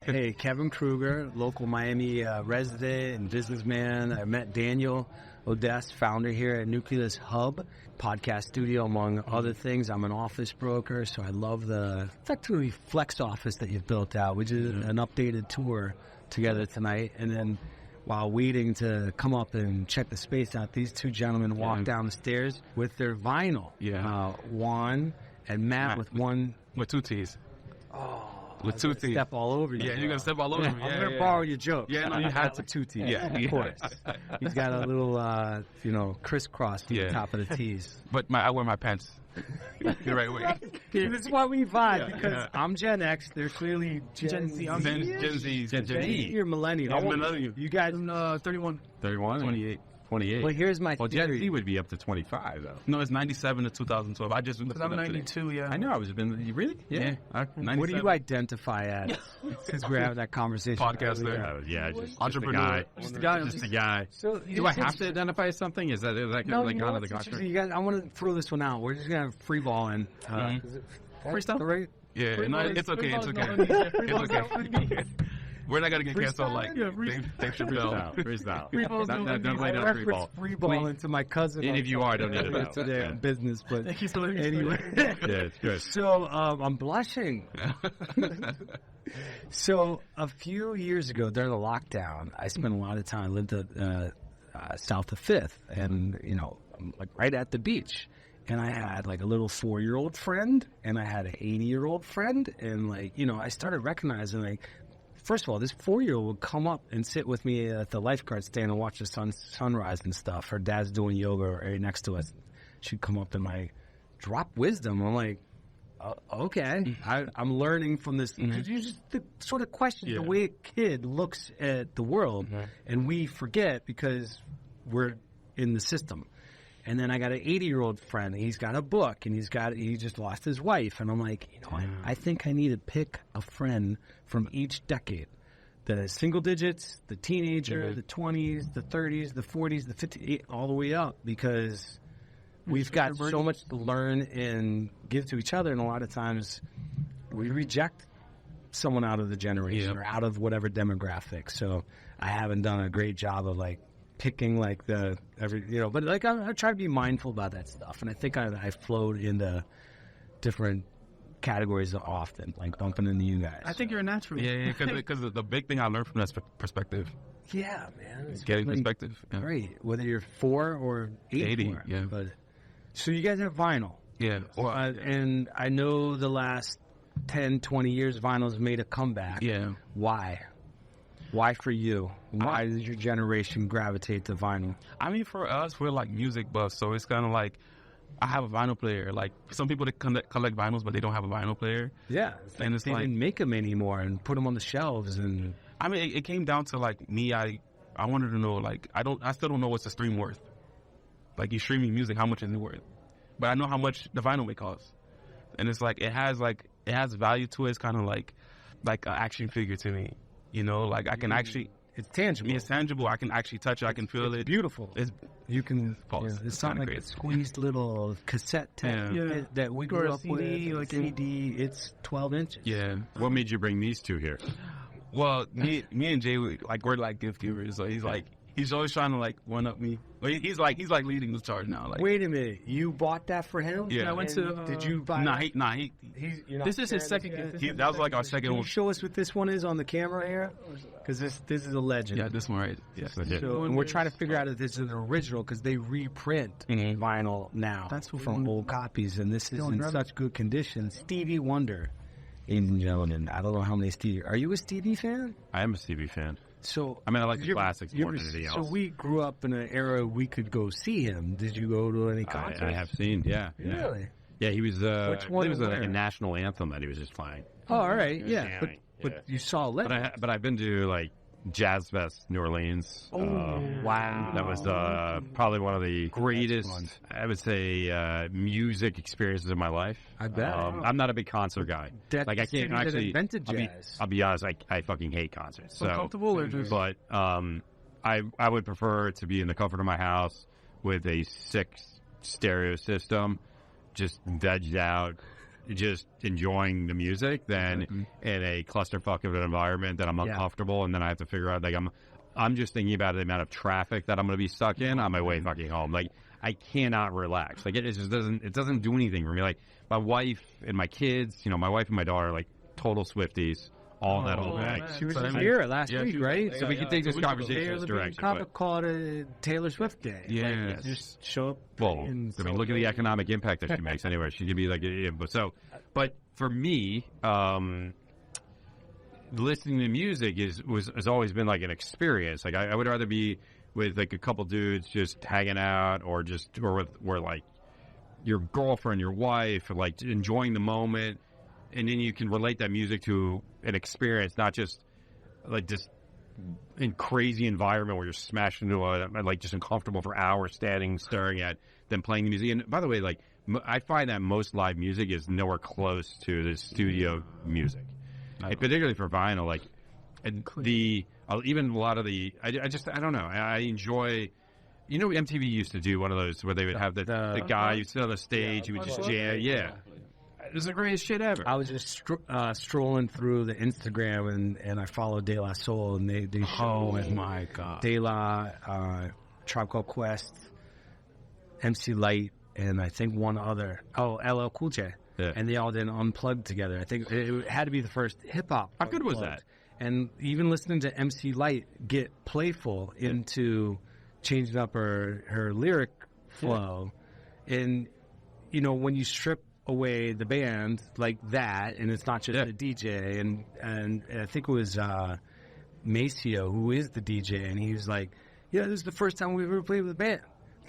Hey, Kevin Kruger, local Miami resident and businessman. I met Daniel Odess, founder here at Nucleus Hub podcast studio, among other things. I'm an office broker, so I love the effectively flex office that you've built out. We did an updated tour together tonight, and then while waiting to come up and check the space out, these two gentlemen walked down the stairs with their vinyl. Juan and Matt with two T's. Oh. With two T's. Step all over you. Yeah, you're going to step all over me. I'm going to borrow your joke. Yeah, no, you have to. Two T's. Yeah, of course. He's got a little, crisscross to the top of the T's. But I wear my pants the right way. This is why we vibe, because I'm Gen X. They're clearly Gen Z. I'm Gen Z. Gen Z. You're millennial. I'm millennial. You guys, 31. 31? 28. 28. Well, here's my theory. Gen Z would be up to 25, though. No, it's 97 to 2012. I just looked. I'm 92, yeah. I know. I was been. Really? Yeah. What do you identify as? Since we're having that conversation. Podcaster. Just entrepreneur. Just a guy. So, do I have to identify as something? Is that no, like out of the contract? You guys, I want to throw this one out. We're just gonna free ball in. Freestyle? Right? Yeah. No, it's okay. It's okay. It's okay. We're not going to get canceled like Dave Chappelle. Freestyle. Don't play that free ball. Free ball into my cousin. And if you are, don't need it today on business. But thank you so much. Anyway. Yeah, it's good. So I'm blushing. So a few years ago, during the lockdown, I spent a lot of time. I lived at south of 5th, and like right at the beach. And I had like a little 4-year-old friend, and I had an 80-year-old friend, and I started recognizing first of all, this 4-year-old would come up and sit with me at the lifeguard stand and watch the sunrise and stuff. Her dad's doing yoga right next to us. She'd come up and drop wisdom. I'm like, okay, I'm learning from this. Just the sort of question, the way a kid looks at the world, and we forget because we're in the system. And then I got an 80-year-old friend. He's got a book, and he just lost his wife. And I'm like, I think I need to pick a friend from each decade. The single digits, the teenager, the 20s, the 30s, the 40s, the 50s, all the way up, because we've got so much to learn and give to each other. And a lot of times we reject someone out of the generation or out of whatever demographic. So I haven't done a great job of picking but I try to be mindful about that stuff, and I think I flowed into different categories often, like bumping into you guys. I think you're a natural. Yeah, because the big thing I learned from that perspective. Yeah, man, it's getting perspective. Yeah. Right, whether you're 4 or 80. Yeah. But so you guys have vinyl. Yeah. And I know the last 10, 20 years, vinyl's made a comeback. Yeah. Why? Why for you? Why does your generation gravitate to vinyl? I mean, for us, we're like music buffs, so it's kind of like I have a vinyl player. Like some people that collect vinyls, but they don't have a vinyl player. Yeah, and it's they didn't make them anymore and put them on the shelves. And I mean, it came down to me. I wanted to know I still don't know what's the stream worth. Like you're streaming music, how much is it worth? But I know how much the vinyl may cost, and it's it has value to it. It's kind of like an action figure to me. I can actually... It's tangible. It's tangible. I can actually touch it. I can feel it. Beautiful. You can... it's not like a squeezed little cassette tape that we grew up with. CD, it's 12 inches. Yeah. What made you bring these two here? Well, me and Jay, we're gift givers. So he's always trying to one up me. He's leading the charge now. Wait a minute, you bought that for him? Yeah. I went to. Did you buy? This is his second gift. That was our second one. Can you show us what this one is on the camera here? Because this is a legend. Yeah, this one right. Yes. So, and we're trying to figure out if this is an original because they reprint vinyl now. That's from old copies, and this is in such good condition. Stevie Wonder, ladies and gentlemen. I don't know how many Stevie. Are you a Stevie fan? I am a Stevie fan. So I like the classics more than anything else. So we grew up in an era we could go see him. Did you go to any concerts? I have seen, yeah. Really? Yeah, he was. Which one? It was like a national anthem that he was just playing. Oh, all right, yeah. But you saw Legend. But I've been to Jazz Fest New Orleans. Oh, wow! That was probably one of the greatest, I would say, music experiences of my life. I bet. I'm not a big concert guy. I can't actually. Invented jazz. I'll be honest. I fucking hate concerts. So comfortable or just? But I would prefer to be in the comfort of my house with a 6 stereo system, just vegged out just enjoying the music than in a clusterfuck of an environment that I'm uncomfortable, and then I have to figure out, like, I'm just thinking about the amount of traffic that I'm going to be stuck in on my way fucking home. Like, I cannot relax. Like, it just doesn't do anything for me. Like, my wife and my kids, my wife and my daughter are like total Swifties. All that whole thing. She was just here last week, right? So we can take this conversation in this direction. Comic called it Taylor Swift Day. Yeah. Like, just show up. Well, look at the economic impact that she makes anyway. She could be like, but for me, listening to music has always been like an experience. Like, I would rather be with like a couple dudes just hanging out, or with like your girlfriend, your wife, or like enjoying the moment. And then you can relate that music to an experience, not just like just in crazy environment where you're smashed into like just uncomfortable for hours standing, staring at them playing the music. And by the way, like I find that most live music is nowhere close to the studio music, and particularly for vinyl. Like even a lot of I don't know. I enjoy. MTV used to do one of those where they would have the guy who sit on the stage, who would just jam. Yeah. It was the greatest shit ever. I was just strolling through the Instagram, and I followed De La Soul, and they show my God. De La, Tribe Called Quest, MC Light, and I think one other. Oh, LL Cool J. Yeah. And they all did Unplugged together. I think it had to be the first hip hop. How good was that? And even listening to MC Light get playful into changing up her lyric flow, and when you strip away the band like that, and it's not just a DJ, and I think it was Maceo who is the DJ, and he was like, this is the first time we ever played with a band.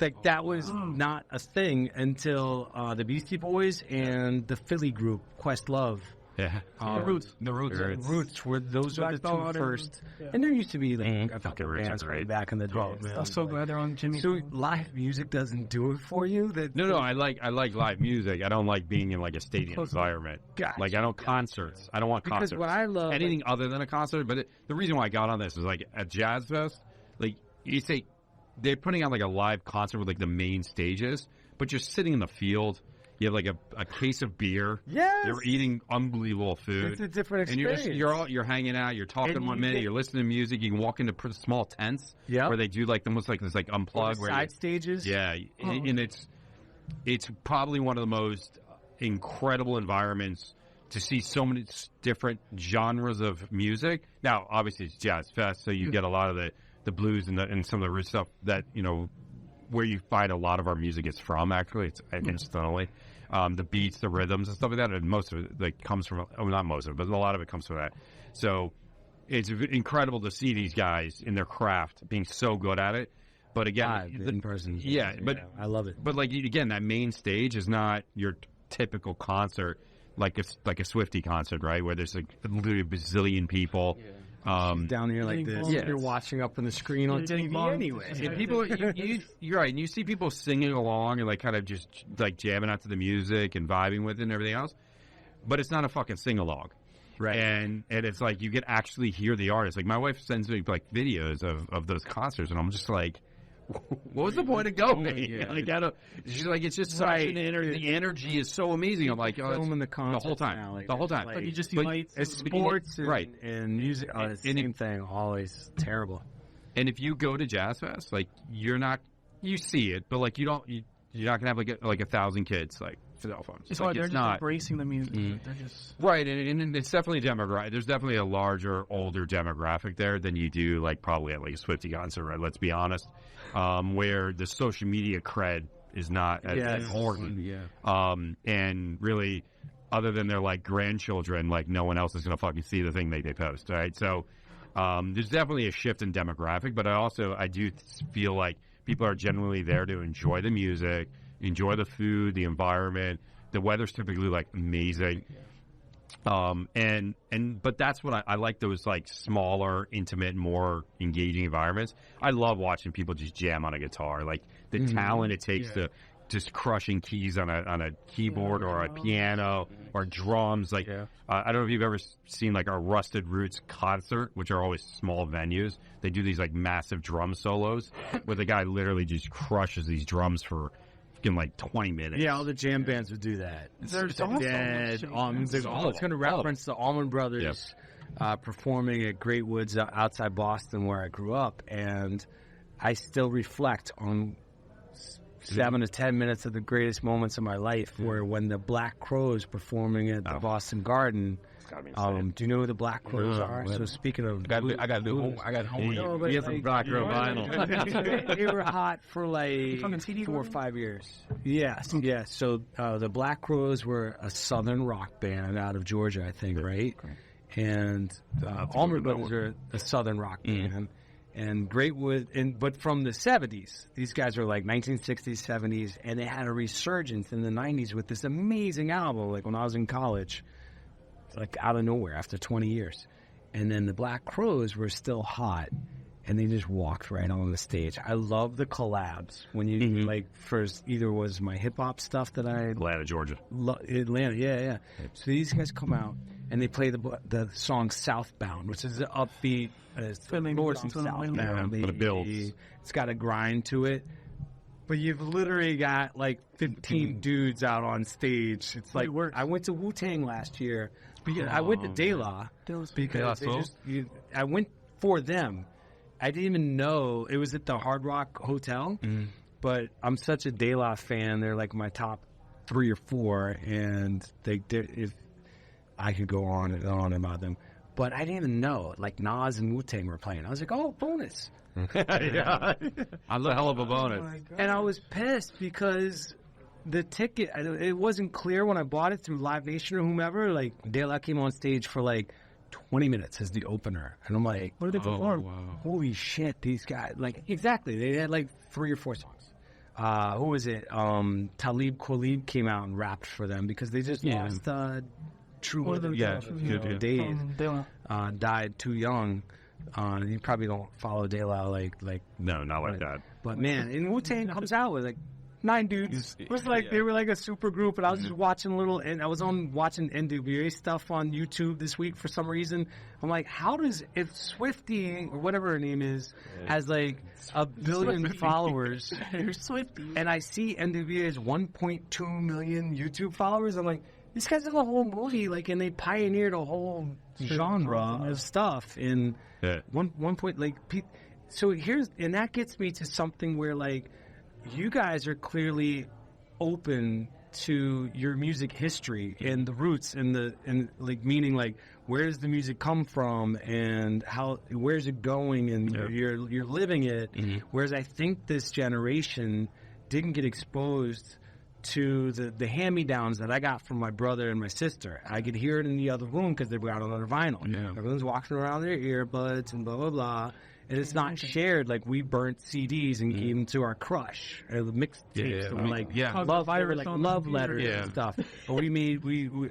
Like, that was not a thing until the Beastie Boys and the Philly group Questlove. Yeah. The Roots Were those were the two first. Yeah. And there used to be like a couple bands back in the day. I'm so glad they're on Jimmy. So live music doesn't do it for you? No, I like live music. I don't like being in like a stadium environment. Gotcha. Like, I don't concerts. I don't want concerts. Because what I love anything other than a concert. But the reason why I got on this is like at Jazz Fest, like you say, they're putting on like a live concert with like the main stages, but you're sitting in the field. You have like a case of beer. Yes. They're eating unbelievable food. It's a different experience. And you're hanging out. You're talking 1 minute. You're listening to music. You can walk into small tents where they do like almost like this like unplugged side stages. Yeah, and it's probably one of the most incredible environments to see so many different genres of music. Now, obviously, it's Jazz Fest, so you get a lot of the blues and some of the rich stuff that where you find a lot of our music is from. Actually, it's incidentally. The beats, the rhythms, and stuff like that, and most of it like comes from, not most of it, but a lot of it comes from that. So it's incredible to see these guys in their craft being so good at it. But again, in person, I love it. But like again, that main stage is not your typical concert, like it's like a Swiftie concert, right? Where there's like literally a bazillion people. Down here like this. Yeah. You're watching up on the screen on TV anyway. And people, you're right. And you see people singing along and like kind of just like jamming out to the music and vibing with it and everything else. But it's not a fucking sing along, right? And it's like you can actually hear the artist. Like my wife sends me like videos of those concerts, and I'm just like, what was the point of going? Yeah. Like, she's like, it's just such an energy. The energy is so amazing. I'm like, filming the concert the whole time, the whole time. Like you just see lights. It's sports, and music. Oh, it's the same thing. Always terrible. And if you go to Jazz Fest, like you see it, but like you're not gonna have like 1,000 kids like cell phones. It's like, like they're just embracing the music. They're just right, and it's definitely a demographic. There's definitely a larger, older demographic there than you do like probably at like a Swiftie concert. Right? Let's be honest, where the social media cred is not as important. Yeah. And really, other than their like grandchildren, like no one else is gonna fucking see the thing they post. Right? So there's definitely a shift in demographic, but I do feel like people are generally there to enjoy the music. Enjoy the food, the environment. The weather's typically like amazing. But that's what I like, those like smaller, intimate, more engaging environments. I love watching people just jam on a guitar. Like the talent it takes to just crushing keys on a keyboard or a piano or drums. Like I don't know if you've ever seen like a Rusted Roots concert, which are always small venues. They do these like massive drum solos where the guy literally just crushes these drums for in like 20 minutes. Yeah, all the jam bands would do that. There's also Dead. It's going to reference the Allman Brothers performing at Great Woods outside Boston, where I grew up, and I still reflect on 7 to 10 minutes of the greatest moments of my life, where when the Black Crowes performing at the Boston Garden. Do you know who the Black Crowes are? So speaking of, I got homework. We have some Black Crow vinyl. they were hot for like 4 or 5 years. Yes. So the Black Crowes were a southern rock band out of Georgia, I think, right? And Allman Brothers are a southern rock band. And Greatwood, but from the 70s, these guys were like 1960s, 70s, and they had a resurgence in the 90s with this amazing album. Like when I was in college, like out of nowhere after 20 years. And then the Black Crowes were still hot, and they just walked right on the stage. I love the collabs when you like first either was my hip hop stuff that I Atlanta, Georgia. Atlanta, yeah. So these guys come out and they play the song Southbound, which is an upbeat north and southbound. But it builds. It's got a grind to it. But you've literally got like 15 dudes out on stage. It's like I went to Wu-Tang last year. I went to De La because I went for them. I didn't even know it was at the Hard Rock Hotel. But I'm such a De La fan. They're like my top 3 or 4, and if I could go on and on about them. But I didn't even know like Nas and Wu-Tang were playing. I was like, oh, bonus. Yeah, I love a hell of a bonus. And I was pissed because the ticket, it wasn't clear when I bought it through Live Nation or whomever. Like, De La came on stage for like 20 minutes as the opener. And I'm like, what did they perform? Wow. Holy shit, these guys. Like, exactly. They had like 3 or 4 songs. Who was it? Talib Kweli came out and rapped for them because they just lost True Dave. Died too young. You probably don't follow De La like No, not like that. But man, and Wu-Tang comes out with like 9 dudes. It was like they were like a super group, and I was just watching and I was watching NWA stuff on YouTube this week for some reason. I'm like, if Swiftie or whatever her name is has like 1 billion followers, and I see NWA's 1.2 million YouTube followers, I'm like, these guys have a whole movie, like, and they pioneered a whole genre of stuff in one point, like, so and that gets me to something where, like, you guys are clearly open to your music history and the roots and like, meaning, like, where does the music come from and where's it going, and you're living it, whereas I think this generation didn't get exposed to the hand-me-downs that I got from my brother and my sister. I could hear it in the other room because they got it on their vinyl. Yeah. Everyone's walking around their earbuds and blah, blah, blah. And it's not shared. Like, we burnt CDs and gave them to our crush. Or the mixtapes. Love letters and stuff. But we made,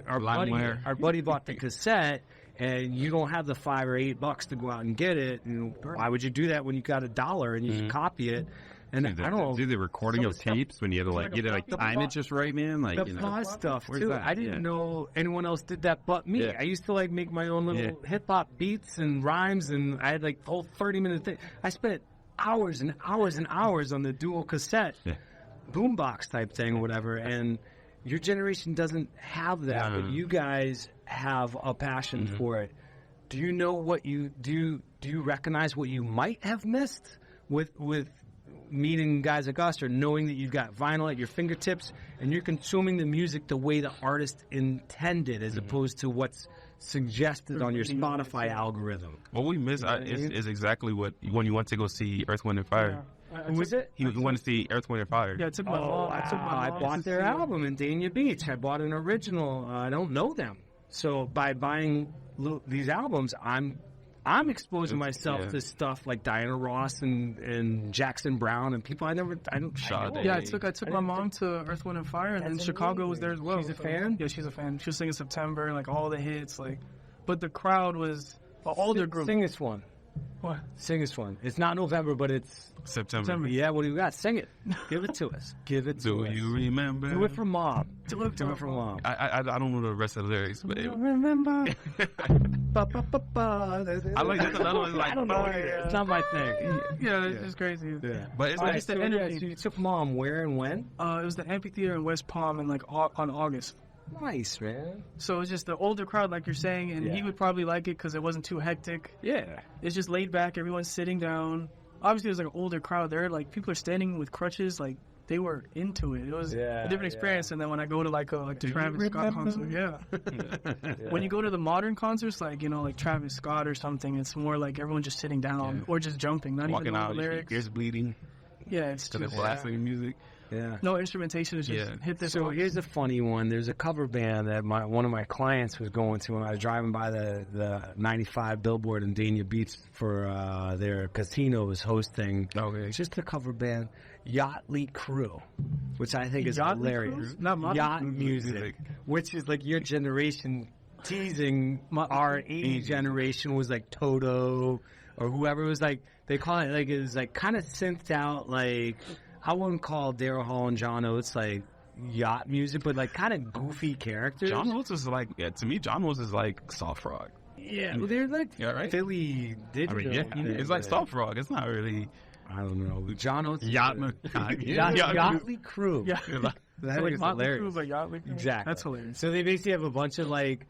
our buddy bought the cassette, and you don't have the $5 or $8 to go out and get it. And why would you do that when you got $1 and you can copy it? And I don't know. Do the recording of tapes when you had to like time it just right, man? Like the pause stuff too. I didn't know anyone else did that but me. I used to like make my own little hip hop beats and rhymes, and I had like the whole 30-minute thing. I spent hours and hours and hours on the dual cassette boombox type thing or whatever. And your generation doesn't have that, but you guys have a passion for it. Do you know what you do? Do you recognize what you might have missed with meeting guys like us, or knowing that you've got vinyl at your fingertips and you're consuming the music the way the artist intended, as opposed to what's suggested on your Spotify algorithm? What we miss is exactly what when you went to go see Earth, Wind, and Fire. Who is it? He went to see Earth, Wind, and Fire. Yeah, I took my mom. I bought their album in Dania Beach. I bought an original. I don't know them, so by buying these albums, I'm exposing myself to stuff like Diana Ross and Jackson Brown and people I don't. Yeah, I took my mom to Earth, Wind, and Fire, and then Chicago was there as well. She's a fan? Yeah, she's a fan. She was singing September, like all the hits, like. But the crowd was an older group. Sing this one. What? Sing us one. It's not November, but it's September. Yeah, what do you got? Sing it. Give it to us. Give it to Do us. you remember? Do it for mom. Do it for mom. I don't know the rest of the lyrics, but Remember. I like that's another one. Like, I don't know what it is. It's not my thing. Yeah, it's just crazy. Yeah. but it's All like right, the so, energy. so you took mom where and when? It was the amphitheater in West Palm in like on August. Nice, man. So it's just the older crowd, like you're saying, and he Yeah. would probably like it because it wasn't too hectic. Yeah. It's just laid back. Everyone's sitting down. Obviously, there's like an older crowd there. Like people are standing with crutches. Like they were into it. It was Yeah, a different experience. And then when I go to like a Travis Scott concert, yeah. When you go to the modern concerts, like like Travis Scott or something, it's more like everyone just sitting down or just jumping, not walking even knowing out, the lyrics. ears bleeding Yeah, it's to the just blasting music. Yeah. no instrumentation. It's just Yeah. hit this. So one. here's a funny one. There's a cover band that one of my clients was going to when I was driving by the 95 Billboard in Dania Beach for their casino was hosting. Okay. It's just a cover band, Yachtly Crew, which I think is Yachtly hilarious. Crew? Not modern Yacht crew? music, which is like your generation teasing our 80 generation was like Toto or whoever was like, they call it like, it was like kind of synthed out, like, I wouldn't call Daryl Hall and John Oates like yacht music, but like kind of goofy characters. John Oates is like, to me, John Oates is like soft rock. Yeah, they're like right? Philly digital. It's like soft rock. It's not really I don't know. John Oates. Yachtly Crew. Yeah. That So, like is Motley hilarious. Crue, but Yachtly Crew? Exactly. That's hilarious. So they basically have a bunch of like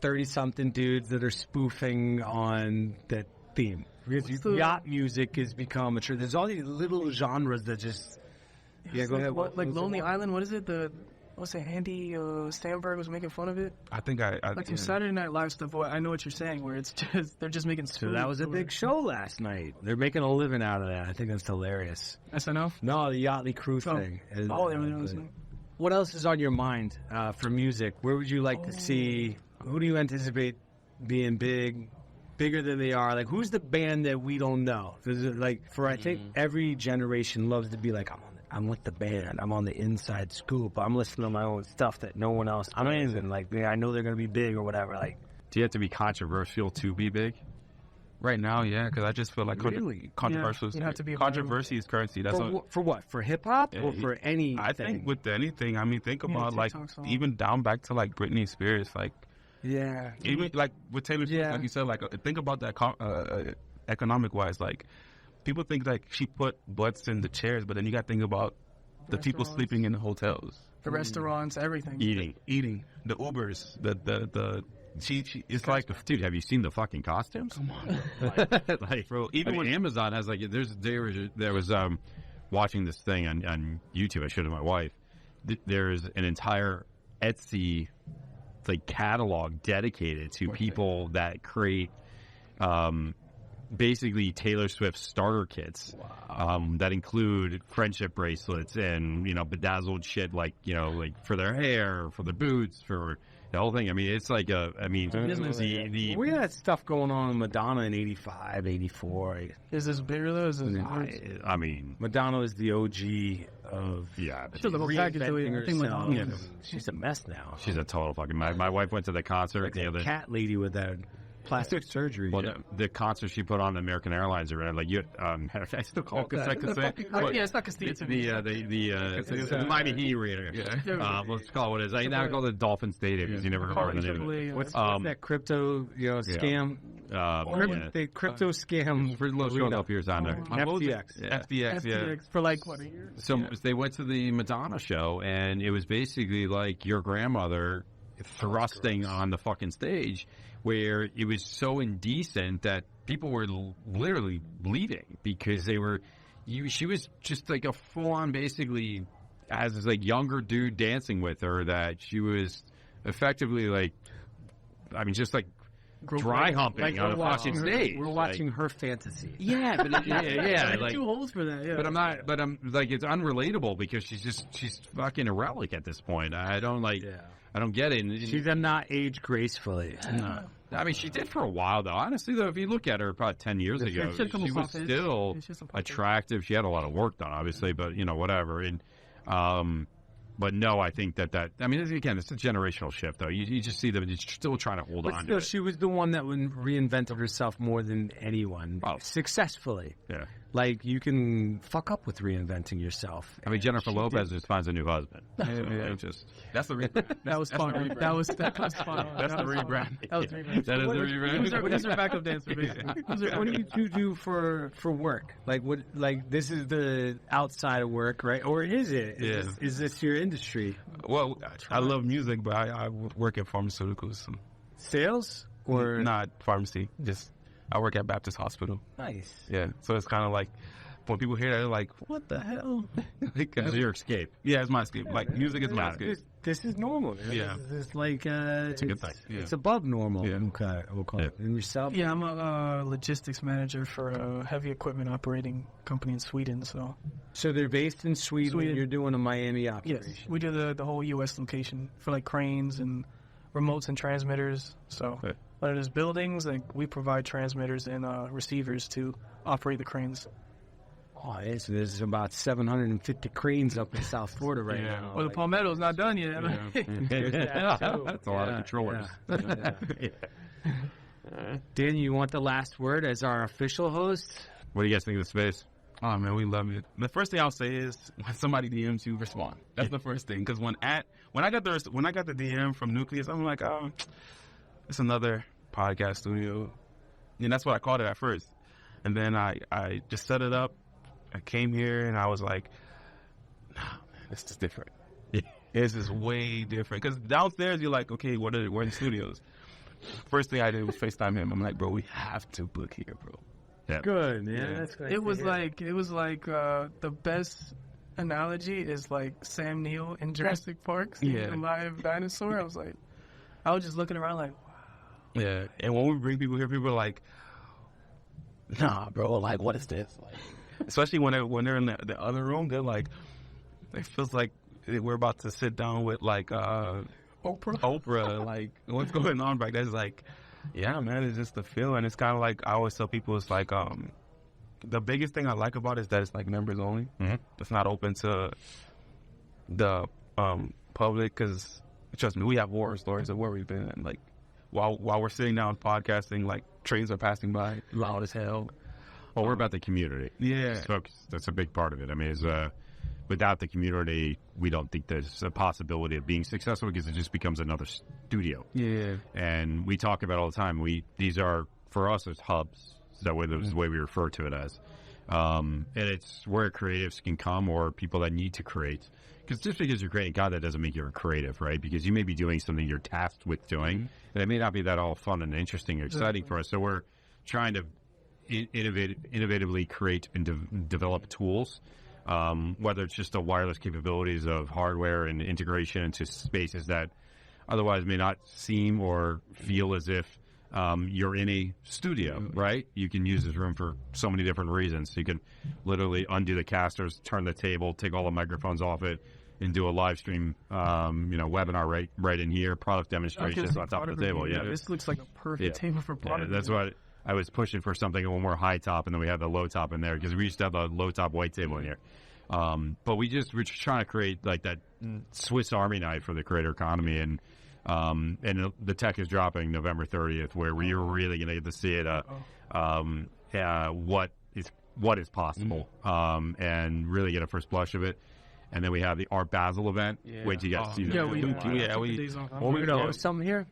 30-something dudes that are spoofing on that theme. Because the- yacht music has become a trend. There's all these little genres that just. Yeah, go ahead. What, like Lonely Island? What is it? What's it? Andy Samberg was making fun of it. I think I Like some Saturday Night Live stuff. I know what you're saying, where it's just they're just making. So that was a big show last night. They're making a living out of that. I think that's hilarious. SNL. No, the Yachtly Crew thing. Oh, they were listening. What else is on your mind for music? Where would you like to see? Who do you anticipate being bigger than they are? Like, who's the band that we don't know? 'Cause like, I think every generation loves to be like, I'm with the band. I'm on the inside scoop. I'm listening to my own stuff that no one else. I'm not even like, I know they're gonna be big or whatever. Like, Do you have to be controversial to be big? right now, yeah, because I just feel like Really? controversial. Yeah, you have to be controversy is currency. That's for what? For hip hop or Yeah, for any? I think with anything. I mean, think about like TikTok song. even down back to like Britney Spears, like Yeah. even like with Taylor Swift, Yeah. like you said, like think about that economic wise. Like people think like she put butts in the chairs, but then you got to think about the people Restaurants. sleeping in the hotels, The restaurants, everything. eating, the Ubers, the she. It's like Dude, have you seen the fucking costumes? come on, Like, bro. even Even when Amazon has like there was watching this thing on YouTube. I showed it to my wife. There's an entire Etsy like catalog dedicated to people that create basically Taylor Swift starter kits that include friendship bracelets and bedazzled shit like for their hair, for their boots, for the whole thing. I mean, it's like the We had stuff going on with Madonna in 85, 84. Is this bigger though? Is this? I mean, Madonna is the OG of yeah, She's the whole package to it. reinventing I think herself. Madonna- She's a mess now. she's a total fucking. My wife went to the concert like the a other. cat lady with that plastic surgery. Well, the concert she put on American Airlines or whatever, like I still call it that. Yeah, it's not Castilla to me. The Miami Heat Raider. Let's call it what it is. I now call it the Dolphin Stadium because you never remember the name of it. What's that crypto scam? The crypto scam For little showing up here on there. FTX. FTX, yeah. FTX for like what, a year? So they went to the Madonna show, and it was basically like your grandmother thrusting on the fucking stage, where it was so indecent that people were literally bleeding because they were. She was just like a full-on, basically, as this like younger dude dancing with her. That she was effectively like, I mean, just like dry humping on a fucking stage. We're watching her fantasy. Yeah, but yeah, like. Two holes for that. Yeah, But I'm like, it's unrelatable because she's fucking a relic at this point. I don't I don't get it. She did not age gracefully. No. I mean, she did for a while, though. Honestly, though, if you look at her about 10 years ago, she had a couple she was pop-ins. still Yeah, she had some pop-ins. attractive. She had a lot of work done, obviously, but, whatever. And But no, I think that I mean, again, it's a generational shift, though. You just see them still trying to hold But on still, to it. she was the one that reinvented herself more than anyone, successfully. Yeah. Like, you can fuck up with reinventing yourself. I mean, Jennifer Lopez just finds a new husband. Just That's the rebrand. That was fun. That was fun. That's the rebrand. That was the rebrand. that is the rebrand. What is her backup dancer, basically? What do you two do for work? Like this is the outside of work, right? Or is it? Is this your industry? Well, I love music, but I work in pharmaceuticals. Sales or not pharmacy? Just I work at Baptist Hospital. Nice. Yeah, so it's kind of like when people hear that, they're like, "What the hell?" Like, It's your escape. yeah, it's my escape. Like music is my escape. This is normal. Yeah. This is like It's a good thing. Yeah. It's above normal. Yeah. Okay, we'll call it. And yourself? Yeah, I'm a logistics manager for a heavy equipment operating company in Sweden. So So they're based in Sweden. You're doing a Miami operation. yes, we do the whole U.S. location for like cranes and remotes and transmitters. So Okay. when there's buildings, like we provide transmitters and receivers to operate the cranes. Oh, there's about 750 cranes up in South Florida right Yeah. now. Well, the Palmetto's not done yet. That's a lot of controllers. Dan, you want the last word as our official host? What do you guys think of the space? Oh man, we love it. The first thing I'll say is when somebody DMs you, respond. That's the first thing. Because when I got the DM from Nucleus, I'm like, oh, it's another podcast studio, and that's what I called it at first. And then I just set it up. I came here and I was like, nah, man, this is different. This is way different. Because downstairs you're like, okay, where are the studios? First thing I did was FaceTime him. I'm like, bro, we have to book here, bro. Yeah. Good, man. Yeah. That's great. It was like the best analogy is like Sam Neill in Jurassic Park seeing a live dinosaur. I was just looking around like, wow. Yeah. And when we bring people here, people are like, nah, bro, like, what is this? Like, especially when they're in the other room, they're like, it feels like we're about to sit down with like Oprah. Like, what's going on back there? It's like, yeah, man, it's just the feel. And it's kind of like, I always tell people, it's like, the biggest thing I like about it is that it's like members only. Mm-hmm. It's not open to the public, because trust me, we have horror stories of where we've been. And like, while we're sitting down podcasting, like trains are passing by loud as hell. Well, we're about the community. Yeah. So that's a big part of it. I mean, without the community, we don't think there's a possibility of being successful, because it just becomes another studio. Yeah. And we talk about it all the time. These are, for us, as hubs. That way, that's the way we refer to it as. And it's where creatives can come, or people that need to create. Because just because you're creating content doesn't make you a creative, right? Because you may be doing something you're tasked with doing, and it may not be that all fun and interesting or exciting for us. So we're trying to innovatively create and develop tools, whether it's just the wireless capabilities of hardware and integration into spaces that otherwise may not seem or feel as if you're in a studio, right? You can use this room for so many different reasons. You can literally undo the casters, turn the table, take all the microphones off it, and do a live stream, webinar right in here, product demonstrations on top of the table. Yeah, This looks like a perfect table for product. that's what I was pushing for, something when we're high top, and then we have the low top in there, because we used to have the low top white table in here. But we're just trying to create like that Swiss Army knife for the creator economy, and the tech is dropping November 30th, where you're really going to get to see it, what is possible, and really get a first blush of it. And then we have the Art Basel event. Yeah. Wait till you guys see that. Yeah, we took the days off. Well, we're going to host something here?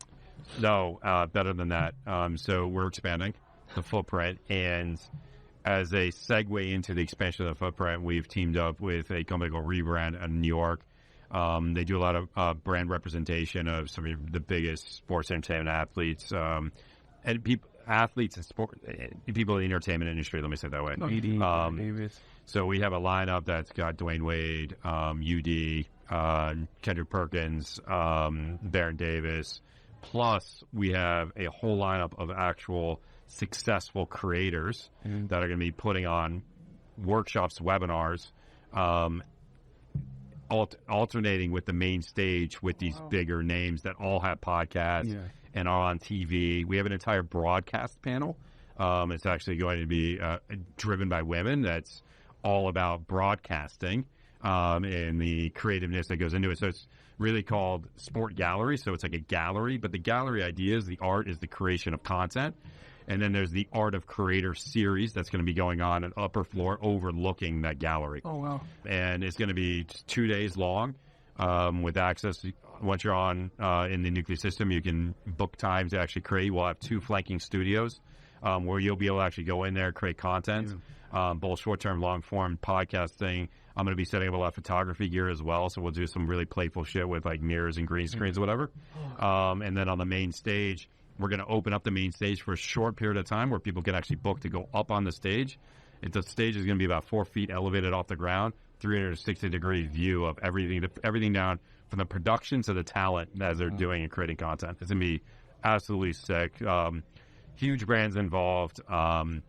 No, better than that. So we're expanding the footprint, and as a segue into the expansion of the footprint, we've teamed up with a company called Rebrand in New York. They do a lot of brand representation of some of the biggest sports entertainment athletes, and athletes and people in the entertainment industry. Let me say it that way. Davis. So we have a lineup that's got Dwayne Wade, UD, Kendrick Perkins, Baron Davis. Plus, we have a whole lineup of actual successful creators that are going to be putting on workshops, webinars, alternating with the main stage with these bigger names that all have podcasts and are on TV. We have an entire broadcast panel. It's actually going to be driven by women. That's all about broadcasting and the creativeness that goes into it. So it's really called Sport Gallery. So it's like a gallery, but the gallery idea is the art is the creation of content. And then there's the Art of Creator series that's going to be going on an upper floor overlooking that gallery. Oh, wow. And it's going to be just 2 days long with access. Once you're on in the Nucleus system, you can book time to actually create. We'll have 2 flanking studios where you'll be able to actually go in there, create content, both short-term, long-form podcasting. I'm going to be setting up a lot of photography gear as well, so we'll do some really playful shit with like mirrors and green screens or whatever. And then on the main stage, we're going to open up the main stage for a short period of time where people can actually book to go up on the stage. The stage is going to be about 4 feet elevated off the ground, 360-degree view of everything down from the production to the talent as they're doing and creating content. It's going to be absolutely sick. Huge brands involved. Can't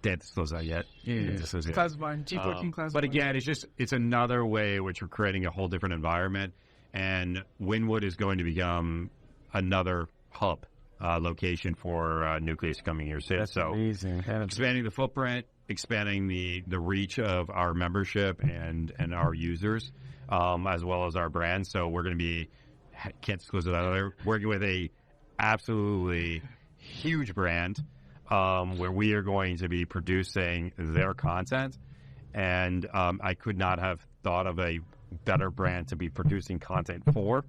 disclose that yet. Classified. G14 classified. But again, it's another way in which we're creating a whole different environment. And Wynwood is going to become another hub location for Nucleus coming years. That's so amazing. Expanding the footprint, expanding the reach of our membership and our users, as well as our brand. So we're going to be, can't disclose it either, working with a absolutely huge brand where we are going to be producing their content. And I could not have thought of a better brand to be producing content for.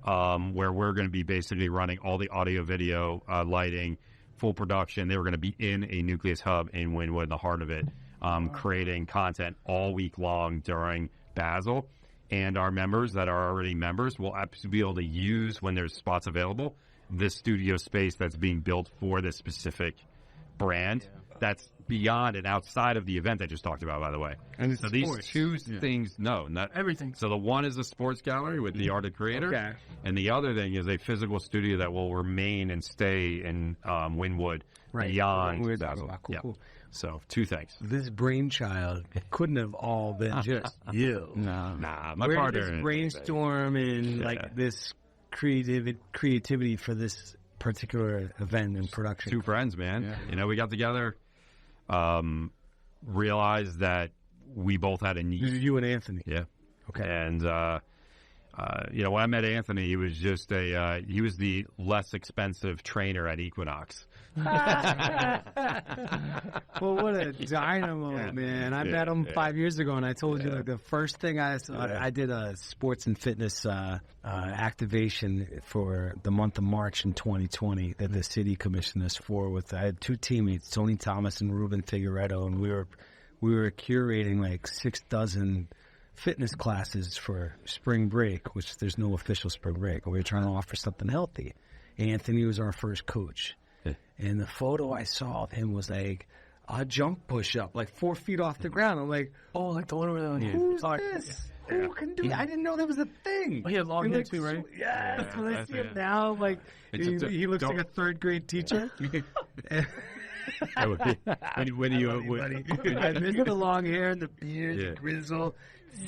Where we're going to be basically running all the audio, video, lighting, full production. They were going to be in a Nucleus hub in Wynwood, in the heart of it, creating content all week long during Basel. And our members that are already members will absolutely be able to use, when there's spots available, this studio space that's being built for this specific brand. That's beyond and outside of the event I just talked about, by the way. And so these two things, not everything. So the one is the sports gallery with the Art of Creator, and the other thing is a physical studio that will remain and stay in Wynwood beyond Basel. Cool. So 2 things. This brainchild couldn't have all been just you. Nah, my Where partner. did this brainstorm and like this creativity for this particular event and production? 2 friends, man. Yeah. We got together. Realized that we both had a need. You and Anthony. Yeah. Okay. And, when I met Anthony, he was just he was the less expensive trainer at Equinox. Well, what a dynamo, man. I met him 5 years ago, and I told you, like, the first thing I did a sports and fitness activation for the month of March in 2020 that the city commissioned us for. I had 2 teammates, Tony Thomas and Ruben Figueredo, and we were curating like 6 dozen fitness classes for spring break, which there's no official spring break. We were trying to offer something healthy. Anthony was our first coach. And the photo I saw of him was like a jump push-up, like 4 feet off the ground. I'm like, oh, like the one where who's this? Who can do that? I didn't know that was a thing. Oh, he had long hair too, right? Yeah. That's when I see him now. Like, he looks like a 3rd grade teacher. When you the long hair and the beard, the grizzle,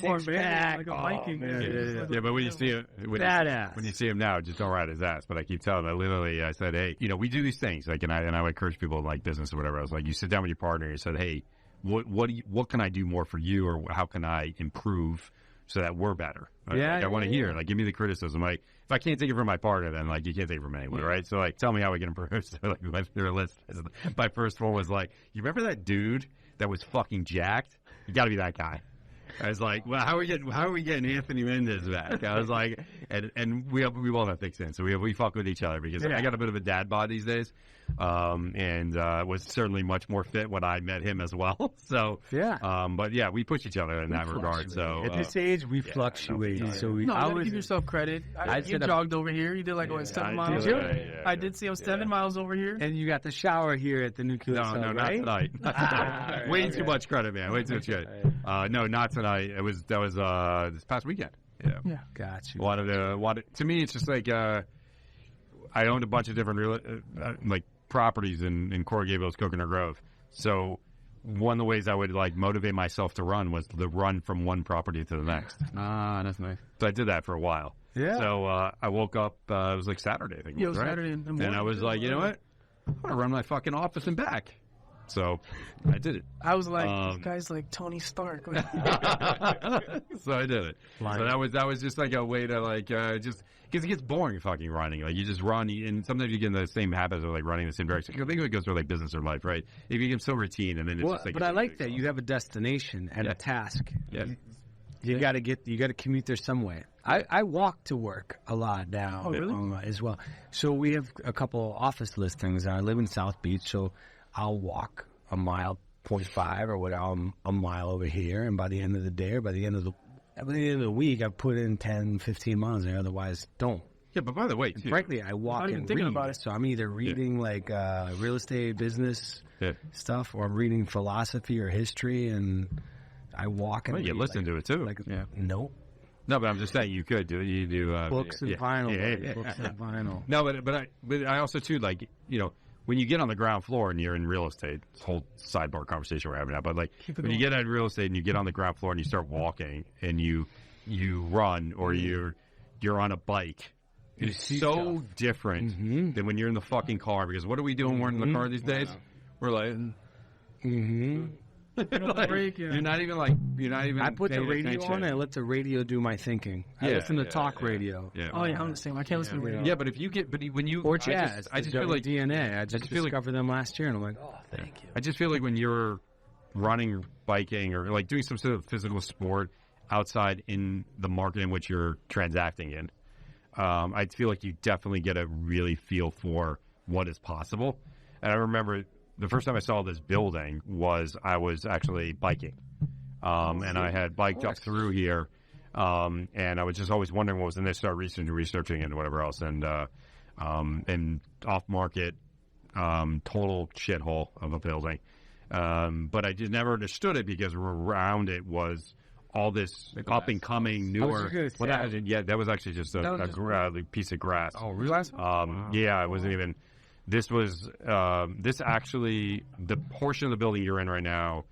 man, like a Viking. Yeah, but when you see him, when you see him now, just don't ride his ass. But I keep telling him, I said, hey, we do these things, like, and I would encourage people in like business or whatever. I was like, you sit down with your partner, and you said, hey, what can I do more for you, or how can I improve so that we're better? I want to hear, like, give me the criticism. Like, if I can't take it from my partner, then like you can't take it from anyone, right? So like, tell me how we can improve. So like, we went through a list. My first one was like, you remember that dude that was fucking jacked? You got to be that guy. I was like, well, how are we getting Anthony Mendez back? I was like, and we both have thick skin, so we fuck with each other because I got a bit of a dad bod these days, and was certainly much more fit when I met him as well. So but yeah, we push each other in that regard. So at this age, we fluctuate. So you gotta give yourself credit. You jogged over here. You did like 7 miles. Did you? I did see him 7 miles over here. And you got the shower here at the Nucleus. No, right? not tonight. Way too much credit, man. Way too much credit. No, not tonight. That was this past weekend. Yeah. Got you. To me, it's just like I owned a bunch of different like properties in Coral Gables, Coconut Grove. So one of the ways I would like motivate myself to run was to run from one property to the next. That's nice. So I did that for a while. Yeah. So I woke up. It was like Saturday, I think. It was Saturday in the morning. And I was like, you know what? I'm gonna run my fucking office and back. So I did it. I was like, this guy's like Tony Stark. So I did it. So that was just like a way to like just because it gets boring fucking running. Like you just run, and sometimes you get in the same habits of like running the same direction. I think it goes for like business or life, right? If you get so routine, and then it's just like. But I like that you have a destination and a task. Yeah. You got to commute there some way. I walk to work a lot now as well. So we have a couple office listings. I live in South Beach, so I'll walk a mile, 0.5 or whatever, a mile over here. And by the end of the day or by the end of the week, I've put in 10, 15 miles there. Otherwise, don't. Yeah, but by the way, too, frankly, I walk and read. About it. So I'm either reading like real estate business stuff, or I'm reading philosophy or history, and I walk and you listen to it too. Nope. No, but I'm just saying you could do it. You do books and vinyl. Books and vinyl. No, but I also too like when you get on the ground floor and you're in real estate. This whole sidebar conversation we're having now, but like when you get on real estate and you get on the ground floor and you start walking and you run or you're on a bike. It's so different than when you're in the fucking car. Because what are we doing? We're in the car these days. We're like. Like, you're not even. I put the radio on and I let the radio do my thinking. I listen to talk radio. Yeah. Oh yeah, I'm the same. I can't listen to radio. Yeah, but if you get, when you or jazz, I just feel like DNA. I just discovered them last year, and I'm like, oh, thank you. I just feel like when you're running, biking, or like doing some sort of physical sport outside in the market in which you're transacting in, I feel like you definitely get a really feel for what is possible. And I remember. The first time I saw this building was I was actually biking, and I had biked up through here, and I was just always wondering what was in there. Started researching and whatever else, and off market, total shithole of a building. But I just never understood it because around it was all this up and coming newer. That was actually just a piece of grass. Oh, really? Yeah, it wasn't even. This was this actually the portion of the building you're in right now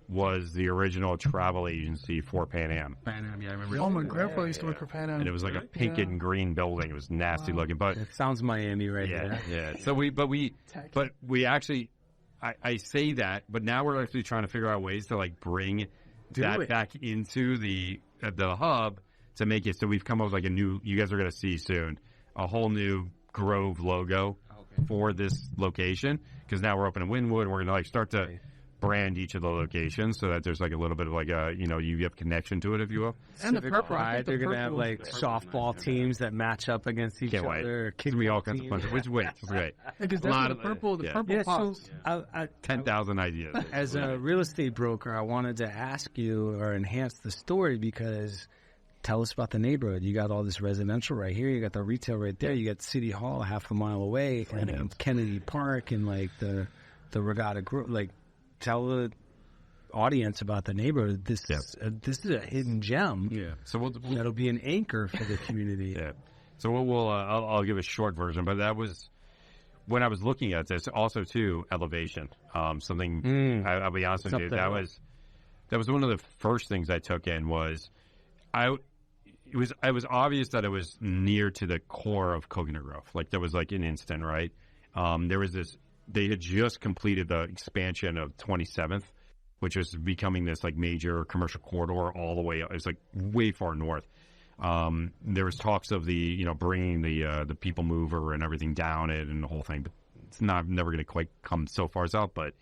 was the original travel agency for Pan Am. Pan Am, yeah, I remember. Oh, my grandpa used to work for Pan Am. And it was like a pink and green building. It was nasty looking, but it sounds Miami there. Yeah. So we actually, I say that, but now we're actually trying to figure out ways to like bring that back into the hub to make it so we've come up with like a new. You guys are going to see soon a whole new Grove logo. For this location, because now we're open in Wynwood, and we're gonna like start to brand each of the locations so that there's like a little bit of like a you have connection to it, if you will. And the purple, they're gonna have like softball teams that match up against each other. It's gonna be all kinds of fun. Which great. Because that's the purple pops. So 10,000 ideas. As a real estate broker, I wanted to ask you or enhance the story because. Tell us about the neighborhood. You got all this residential right here. You got the retail right there. You got City Hall half a mile away, and Kennedy Park, and like the Regatta Grove. Like, tell the audience about the neighborhood. This is a hidden gem. Yeah. So that'll be an anchor for the community. Yeah. So I'll give a short version, but that was when I was looking at this. Also, too, elevation. Something. I'll be honest with you. That was one of the first things I took in was. It was obvious that it was near to the core of Coconut Grove. Like there was like an instant, right? There was this. They had just completed the expansion of 27th, which was becoming this like major commercial corridor all the way. It was like way far north. There was talks of bringing the people mover and everything down it and the whole thing, but it's never going to quite come so far south. But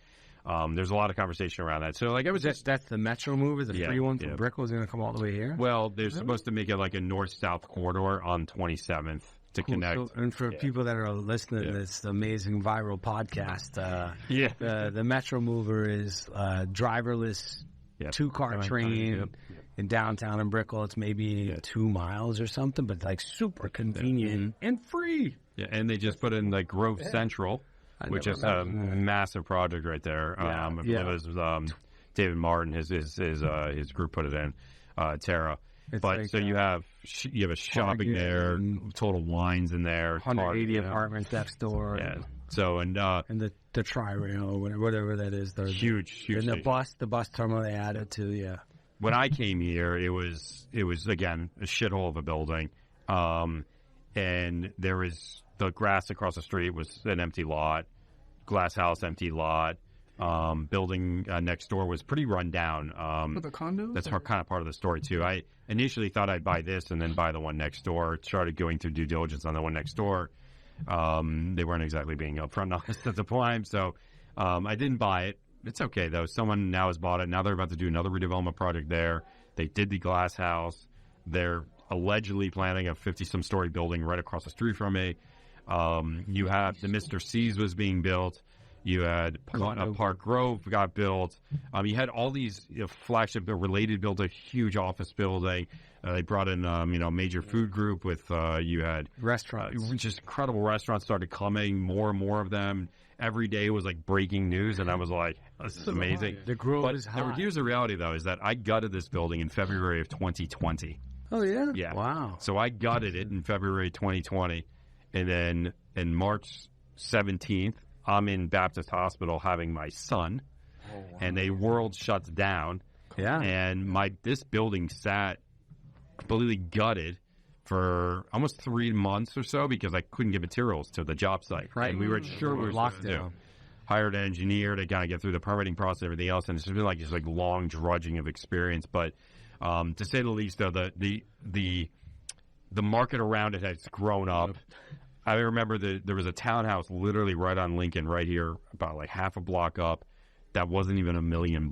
there's a lot of conversation around that. So like it was that's the Metro mover, the free one from Brickell is going to come all the way here. Well, they're supposed to make it like a north-south corridor on 27th to connect. So, and for people that are listening to this amazing viral podcast, the Metro mover is driverless 2-car train in downtown in Brickell. It's maybe 2 miles or something, but like super convenient and free. Yeah, and they just put in like Grove Central. Which is a massive project right there. It was David Martin, his group put it in, Terra. But like, so you have a shopping there, Total Wines in there, 180 apartments next door. Yeah. So and the Tri-Rail or whatever that is, huge. And the bus terminal they added to. Yeah. When I came here, it was again a shithole of a building, and there was. The grass across the street was an empty lot, glass house, empty lot. building next door was pretty run down. For the condos? That's kind of part of the story, too. I initially thought I'd buy this and then buy the one next door. Started going through due diligence on the one next door. They weren't exactly being upfront honest at the time, so I didn't buy it. It's okay, though. Someone now has bought it. Now they're about to do another redevelopment project there. They did the glass house. They're allegedly planning a 50-some story building right across the street from me. You have the Mr. C's was being built. You had Park Grove got built. You had all these flagship related built a huge office building. They brought in major food group with you had restaurants. Just incredible restaurants started coming, more and more of them. Every day was like breaking news, and I was like, "This is amazing." The growth is high. Here's the reality, though, is that I gutted this building in February of 2020. Oh yeah, yeah, wow. So I gutted it in February 2020, and then in March 17th, I'm in Baptist Hospital having my son, and the world shuts down. Yeah, and this building sat completely gutted for almost 3 months or so because I couldn't get materials to the job site. Right. And we weren't sure what we were supposed to do. Hired an engineer to kind of get through the permitting process and everything else, and it's been like long drudging of experience. But to say the least, though, the market around it has grown up. I remember there was a townhouse literally right on Lincoln, right here, about like half a block up, that wasn't even $1 million,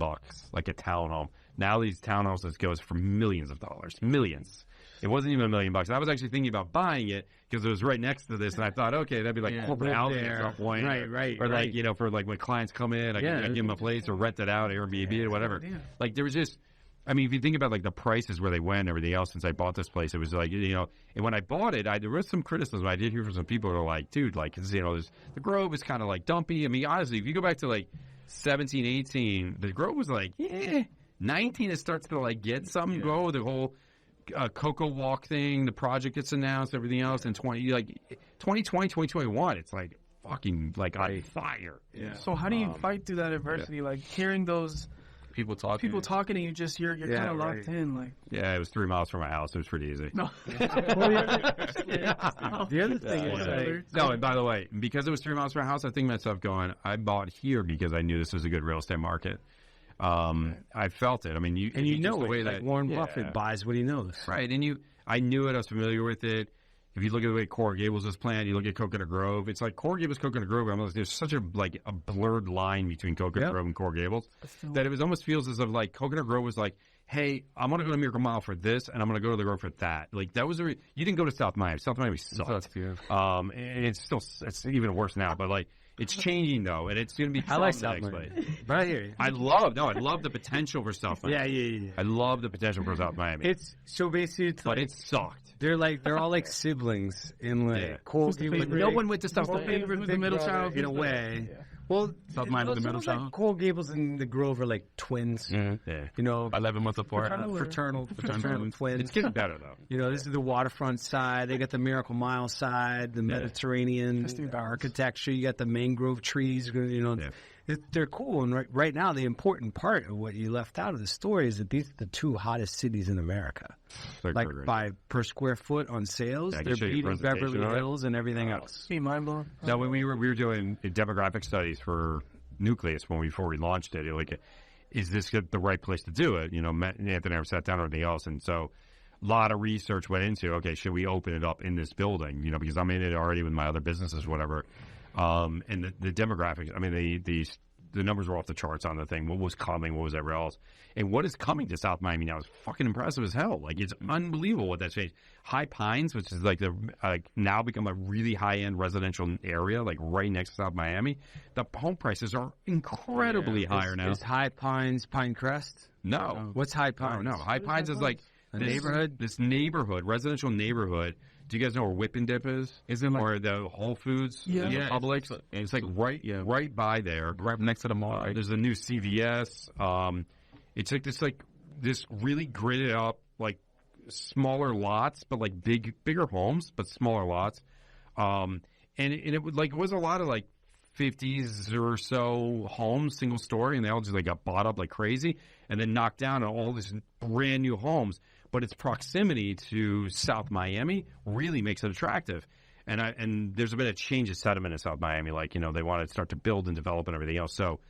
like a townhome. Now these townhouses goes for millions of dollars, millions. It wasn't even $1 million. I was actually thinking about buying it because it was right next to this, and I thought, okay, that'd be like corporate housing at some point, right, or like for like when clients come in, I can give them a place or rent it out, Airbnb or whatever. Like there was just, I mean, if you think about like the prices where they went and everything else since I bought this place, it was like and when I bought it, there was some criticism. I did hear from some people who are like, dude, like the Grove is kind of like dumpy. I mean, honestly, if you go back to like 17, 18, the Grove was like 19. It starts to like get some go. The whole Cocoa Walk thing, the project gets announced, everything else in 2020, 2021, it's like fucking like on fire. Yeah. So how do you fight through that adversity? Like hearing those people talking, and you're kind of locked in. Like it was 3 miles from my house. It was pretty easy. No. The other thing is no. And by the way, because it was 3 miles from my house, I think to myself going, I bought here because I knew this was a good real estate market. I felt it. I mean, you know the way that Warren Buffett buys what he knows, right? And I knew it. I was familiar with it. If you look at the way Coral Gables was planned, you look at Coconut Grove. It's like Coral Gables, Coconut Grove. There's such a blurred line between Coconut Grove and Coral Gables that it almost feels as if like Coconut Grove was like, hey, I'm going to go to Miracle Mile for this, and I'm going to go to the Grove for that. Like that was you didn't go to South Miami. South Miami sucked. And it's even worse now. But like. It's changing though, and it's going to be. I like South Miami, but I hear you. I love the potential for South Miami. Yeah. I love the potential for South Miami. It's so basically, but it sucked. They're all like siblings in like Coral Gables. No one went to South Miami. The middle child in a way. Well, South Miami, the middle child. Like Coral Gables and the Grove are like twins. Mm-hmm. Yeah. 11 months apart. Fraternal twins. It's getting better though. This is the waterfront side. They got the Miracle Mile side, the Mediterranean, the architecture. You got the mangrove trees. They're cool. And right now, the important part of what you left out of the story is that these are the two hottest cities in America. Like by per square foot on sales, they're beating Beverly Hills and everything else. Be mind blown. Now, when we were doing demographic studies for Nucleus before we launched it, like, is this the right place to do it? Anthony and I sat down and everything else, and so a lot of research went into, okay, should we open it up in this building? Because I'm in it already with my other businesses, whatever. And the demographics, I mean, the numbers were off the charts on the thing. What was coming? What was everywhere else? And what is coming to South Miami now is fucking impressive as hell. Like, it's unbelievable what that's changed. High Pines, which is like now become a really high-end residential area, like right next to South Miami. The home prices are incredibly higher now. Is High Pines Pinecrest? No. What's High Pines? No. High Pines is like this residential neighborhood. Do you guys know where Whip and Dip is? Isn't like, or the Whole Foods? Yeah. The Publix? It's like right by there. Right next to the mall. Right? There's a new CVS. It's like this really gridded up, like smaller lots, but like bigger homes, but smaller lots. And it was a lot of like 50s or so homes, single story, and they all just like got bought up like crazy and then knocked down on all these brand new homes. But its proximity to South Miami really makes it attractive. And there's been a change of sentiment in South Miami. Like, they want to start to build and develop and everything else. So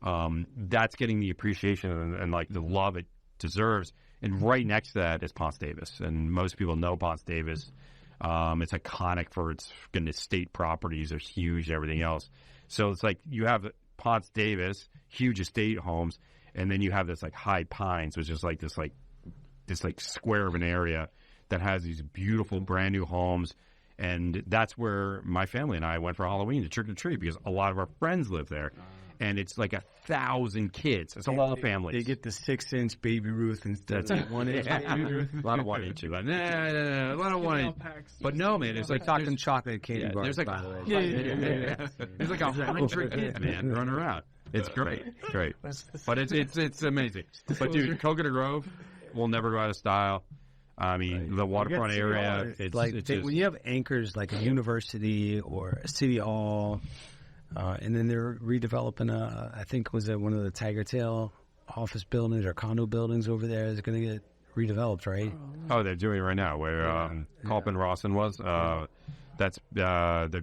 That's getting the appreciation and like the love it deserves. And right next to that is Ponce Davis, and most people know Ponce Davis. It's iconic for its estate properties. They're huge, everything else. So it's like you have Ponce Davis, huge estate homes, and then you have this like High Pines, which is like this square of an area that has these beautiful brand new homes. And that's where my family and I went for Halloween to trick or treat because a lot of our friends live there. And it's like 1,000 kids. It's a lot of families. They get the 6-inch Baby Ruth instead of 1-inch Baby Ruth. A lot of 1-inch. Like, a lot of 1-inch. But no, man, it's like talking chocolate candy bars. There's like, by the way. There's like 100 kids, man, running around. It's great. Great. But it's amazing. But, dude, Coconut Grove will never go out of style. I mean, the waterfront area. It's like just, when you have anchors like a university or a city hall, and then they're redeveloping I think was it one of the Tiger Tail office buildings or condo buildings over there is going to get redeveloped, right? Oh, they're doing it right now where Culpin Rawson was. That's they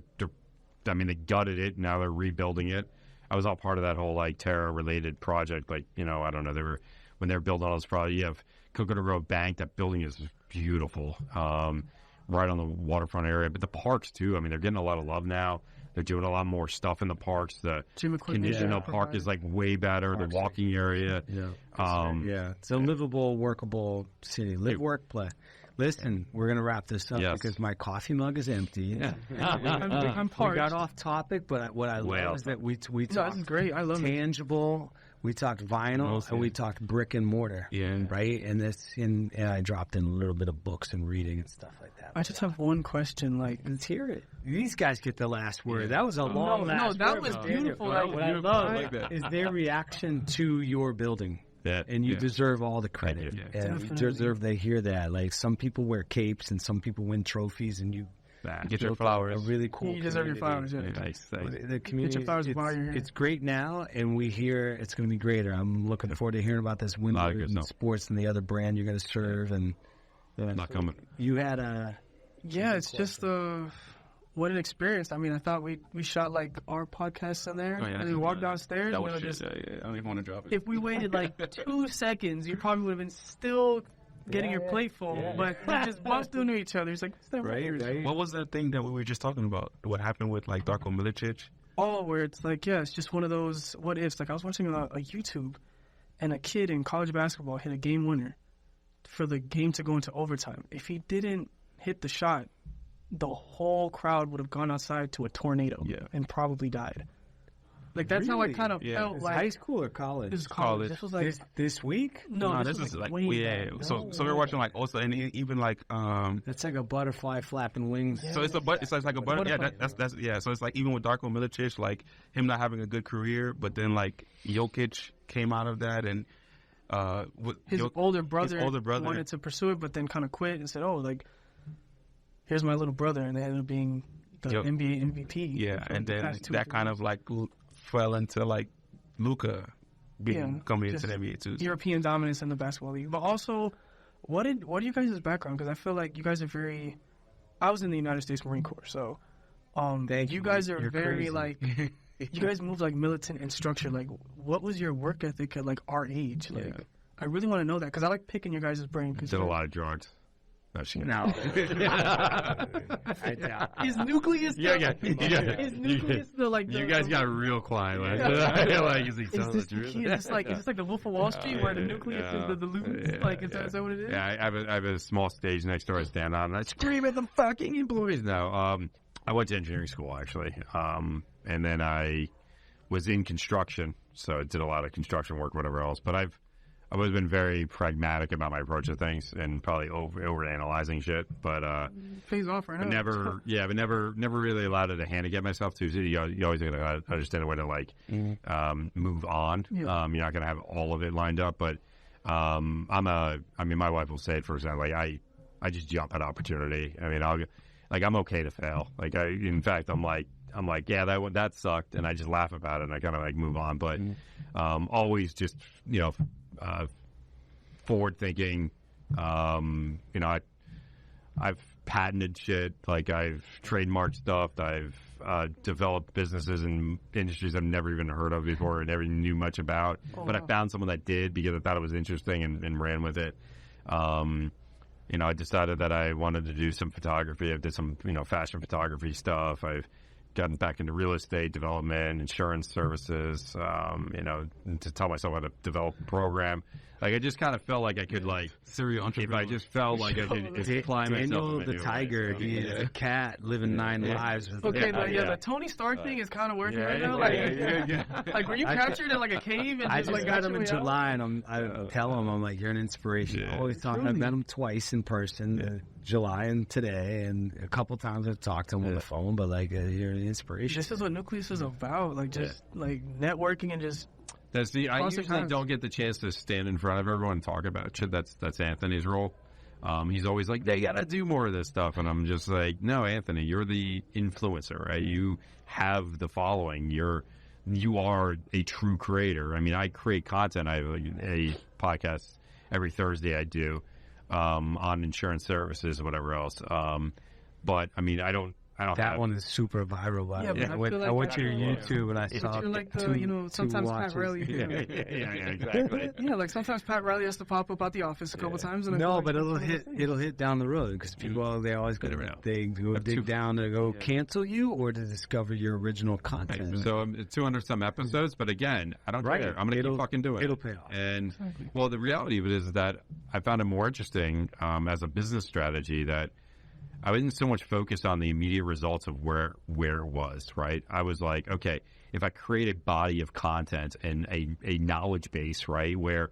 gutted it. Now they're rebuilding it. I was all part of that whole like terror related project. Like, you know, I don't know. When they were building all those projects, you have Coconut Grove Bank. That building is beautiful, right on the waterfront area. But the parks too. I mean, they're getting a lot of love now. They're doing a lot more stuff in the parks. The condition of park is like way better. The walking area. Yeah. It's a livable, workable city. Live, work, play. Listen, we're going to wrap this up because my coffee mug is empty. Yeah. I'm parched. We got off topic, but what I love is that we talked this is great. I love tangible. We talked vinyl and we talked brick and mortar. Yeah. Right? And I dropped in a little bit of books and reading and stuff like that. I just have one question. Like, let's hear it. These guys get the last word. That was a long last word. No, that was beautiful. What I love is their reaction to your building. And you deserve all the credit. And you deserve they hear that. Like, some people wear capes and some people win trophies, and you get your flowers. A really cool. You deserve your flowers. Yeah. Nice. The community. Get your flowers while you're here. It's great now, and we hear it's going to be greater. I'm looking forward to hearing about this Wimbledon sports and the other brand you're going to serve. And not coming. You had a. Yeah, it's just what an experience. I mean, I thought we shot like our podcast in there, and we walked downstairs. That was just, I don't even want to drop it. If we waited like 2 seconds, you probably would have been still getting your plate full. But we just bumped into each other. It's like, right. What was that thing that we were just talking about? What happened with like Darko Milicic? Oh, where it's like, it's just one of those what ifs. Like, I was watching a YouTube, and a kid in college basketball hit a game winner for the game to go into overtime. If he didn't hit the shot, the whole crowd would have gone outside to a tornado and probably died. Like, that's how I kind of felt. Like high school or college? This is college. This was like this week. No, this is like So we were watching like also, and even like that's like a butterfly flapping wings. So it's like a butterfly. Yeah, So it's like even with Darko Milicic, like him not having a good career, but then like Jokic came out of that, and his older brother wanted to pursue it, but then kind of quit and said, "Oh, like, here's my little brother," and they ended up being the NBA MVP. Yeah, and then that kind of like fell into like Luka coming into the NBA too. European dominance in the basketball league. But also, what are you guys' background? Because I feel like you guys are very. I was in the United States Marine Corps, so you guys are very crazy. Like. You guys moved like militant and structured. Like, what was your work ethic at like our age? Like, I really want to know that because I like picking your guys' brain. Did a lot of drugs. No. His nucleus. His nucleus. You guys got real quiet. Like, is he telling the truth? Is this like the Wolf of Wall Street where the nucleus is the loons? Like, is that what it is? Yeah, I have a small stage next door I stand on, and I scream at the fucking employees. No, I went to engineering school actually, and then I was in construction, so I did a lot of construction work, whatever else. But I've always been very pragmatic about my approach to things, and probably over analyzing shit. But pays off right now. But never really allowed it a hand to get myself to. So you always gotta understand a way to like move on. Yeah. You're not gonna have all of it lined up, but I mean, my wife will say it for example. Like I just jump at opportunity. I mean, I'm okay to fail. Like in fact, I'm like, yeah, that sucked, and I just laugh about it, and I kind of like move on. But always just forward thinking. I've patented shit. Like I've trademarked stuff. I've developed businesses in industries I've never even heard of before and never knew much about. But I found someone that did because I thought it was interesting and ran with it. I decided that I wanted to do some photography. I did some, fashion photography stuff. I've gotten back into real estate development, insurance services, to tell myself how to develop a program. Like, I just kind of felt like I could, serial entrepreneur. If I just felt like I could climb Daniel myself. the tiger, he is a cat living 9 lives. Okay, the Tony Stark thing is kind of working right now. Like, were you captured in, a cave? And I just, just got him in July, and I tell him, I'm like, you're an inspiration. Yeah. I always talk. I've met him twice in person, July and today, and a couple times I've talked to him on the phone, but, you're an inspiration. This is what Nucleus is about. Networking and just... I usually don't get the chance to stand in front of everyone and talk about shit. That's Anthony's role. He's always like, they gotta do more of this stuff, and I'm just like, no, Anthony, you're the influencer, right? You have the following. You are a true creator. I mean, I create content. I have a podcast every Thursday I do on insurance services or whatever else. But I mean, I don't. That one is super viral. I went to your YouTube and I saw you're like the, sometimes Pat Riley. Yeah, exactly. Sometimes Pat Riley has to pop up at the office a couple times. And but it'll hit down the road because people, they always go dig down to go cancel you or to discover your original content. Right. So 200 some episodes, but again, I don't care. I'm going to keep fucking doing it. It'll pay off. And well, the reality of it is that I found it more interesting as a business strategy that I wasn't so much focused on the immediate results of where it was, right? I was like, okay, if I create a body of content and a knowledge base, right, where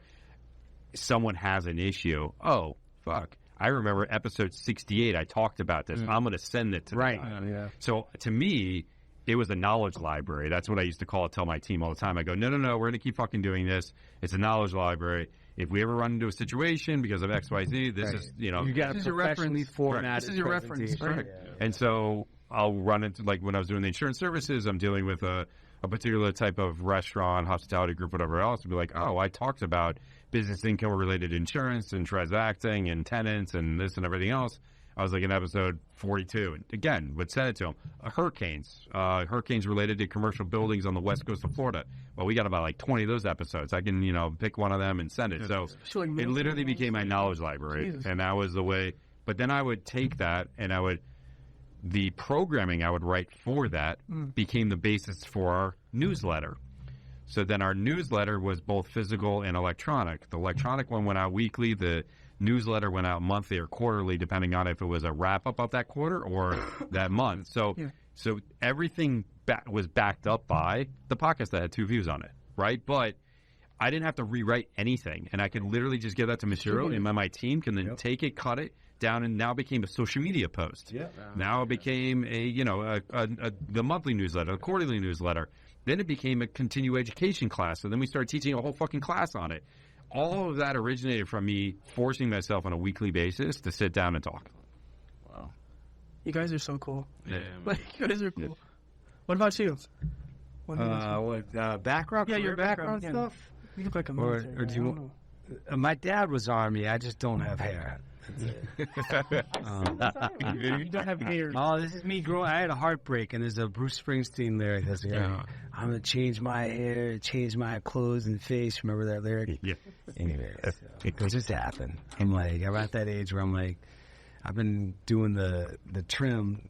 someone has an issue, oh, fuck. I remember episode 68, I talked about this. I'm going to send it to them. So to me, it was a knowledge library. That's what I used to tell my team all the time. I go, no, we're going to keep fucking doing this. It's a knowledge library. If we ever run into a situation because of X, Y, Z, this is, you got to professionally format. This is your reference. Right. And so I'll run into, when I was doing the insurance services, I'm dealing with a particular type of restaurant, hospitality group, whatever else, and be like, oh, I talked about business income related insurance and transacting and tenants and this and everything else. I was like in episode 42. And again, would send it to them. Hurricanes related to commercial buildings on the west coast of Florida. Well, we got about 20 of those episodes. I can, pick one of them and send it. So it literally became my knowledge library. Jesus. And that was the way. But then I would take that and the programming I would write for that became the basis for our newsletter. So then our newsletter was both physical and electronic. The electronic one went out weekly. The newsletter went out monthly or quarterly, depending on if it was a wrap-up of that quarter or that month. So everything was backed up by the podcast that had 2 views on it, right? But I didn't have to rewrite anything, and I could literally just give that to material, and my team can then take it, cut it down, and now became a social media post. Now it became the monthly newsletter, the quarterly newsletter. Then it became a continuing education class, so then we started teaching a whole fucking class on it. All of that originated from me forcing myself on a weekly basis to sit down and talk. Wow. You guys are so cool. Yeah. You guys are cool. Yeah. What about you? Background? Yeah, your background stuff? You look like a military. Or do you want... my dad was Army. I just don't have hair. You don't have hair. Oh, this is me growing. I had a heartbreak, and there's a Bruce Springsteen lyric that's I'm going to change my hair, change my clothes and face. Remember that lyric? Yeah. Anyway, it just happened. I'm at that age where I'm I've been doing the trim,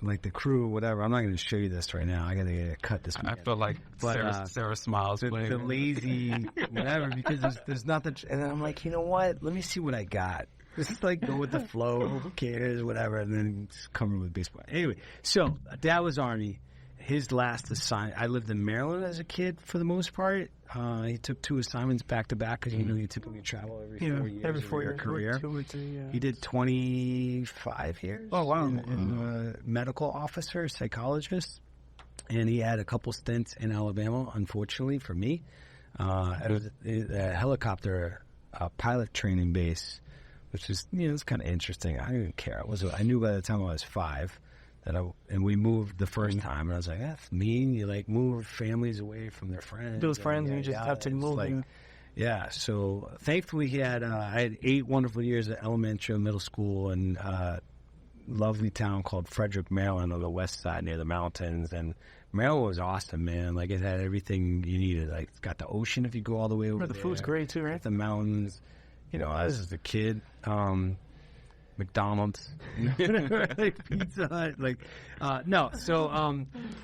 the crew, whatever. I'm not going to show you this right now. I got to cut this. I feel like Sarah smiles. The lazy, whatever, because there's nothing. And then I'm like, you know what? Let me see what I got. Just go with the flow. Who cares? Whatever. And then just cover with baseball. Anyway, so Dad was Army. His last assignment, I lived in Maryland as a kid for the most part. He took 2 assignments back to back because you typically travel every 4 years. Every 4 years. Career. 2 or 3, He did 25 years. Oh, wow. In medical officer, psychologist. And he had a couple stints in Alabama, unfortunately for me. It was a helicopter pilot training base, which is, it's kind of interesting. I didn't care. I knew by the time I was 5 and we moved the first time, and I was like, that's mean. You move families away from their friends. Those friends, and you just have to move. So thankfully I had 8 wonderful years at elementary and middle school, and lovely town called Frederick, Maryland, on the west side near the mountains. And Maryland was awesome, man. Like, it had everything you needed. Like, it's got the ocean if you go all the way over The there. food's great too, right? The mountains. You know, I was just a kid. McDonald's, like Pizza Hut, like no. So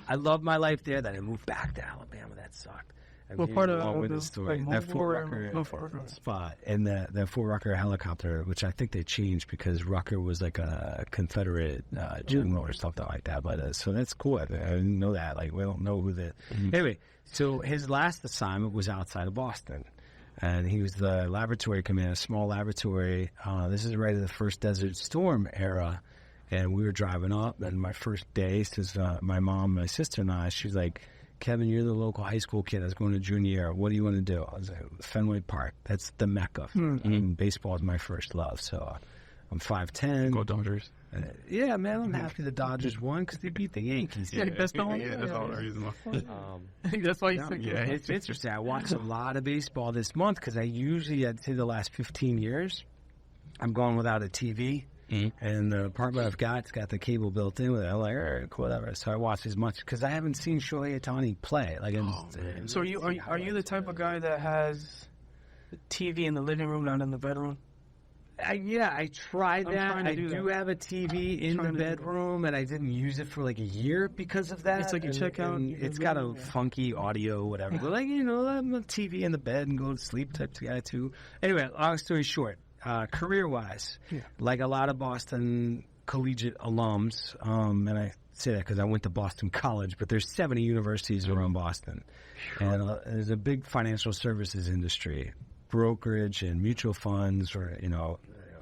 I loved my life there. Then I moved back to Alabama. That sucked. What part of with the the story? like, That Fort Mobile Rucker spot, and the Fort Rucker helicopter, which I think they changed because Rucker was like a Confederate general or something like that. But so that's cool. I didn't know that. Like, we don't know who the anyway. So his last assignment was outside of Boston. And he was the laboratory commander, small laboratory. This is right at the first Desert Storm era. And we were driving up, and my first day, says my mom, my sister, and I, she's like, Kevin, you're the local high school kid. I was going to junior year. What do you want to do? I was like, Fenway Park. That's the mecca. And baseball is my first love. So I'm 5'10". Go Dodgers. Yeah, man, I'm happy the Dodgers won because they beat the Yankees. Yeah, that's the one. Yeah, that's all the reason. I think that's why you said Yeah, it's interesting. I watched a lot of baseball this month because I'd say the last 15 years, I'm going without a TV. And the apartment I've got the cable built in with it. I'm like, all right, cool, whatever. So I watch as much because I haven't seen Shohei Ohtani play. Like, So are you the type of guy that has the TV in the living room, not in the bedroom? I tried that. I do have a TV in the trying to do that. bedroom, and I didn't use it for like a year because of that. It's like you check out and your it's got a room, yeah. funky audio, whatever. But like, I'm a TV in the bed and go to sleep type of guy too. Anyway, long story short, career-wise, like a lot of Boston collegiate alums, and I say that because I went to Boston College, but there's 70 universities around Boston, and there's a big financial services industry, brokerage and mutual funds, or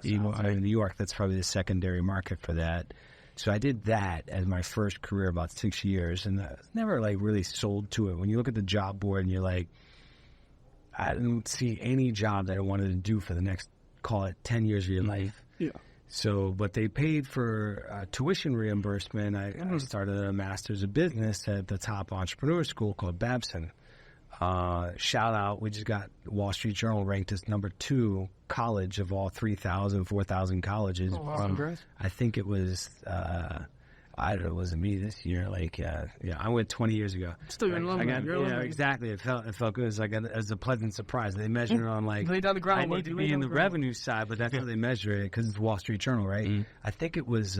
even in New York, that's probably the secondary market for that. So I did that as my first career, about 6 years, and I was never like really sold to it. When you look at the job board and you're like, I didn't see any job that I wanted to do for the next, call it 10 years of your life. Yeah. So, but they paid for tuition reimbursement. I started a master's of business at the top entrepreneur school called Babson. Shout out, we just got Wall Street Journal ranked as number 2 college of all 3,000, 4,000 colleges. I think it was, I don't know, it wasn't me this year. Like, I went 20 years ago. Still in love. Exactly. It felt good. It was a pleasant surprise. They measure it on like, lay down the I groundwork. need to be in the revenue side, but that's how they measure it because it's Wall Street Journal, right? I think it was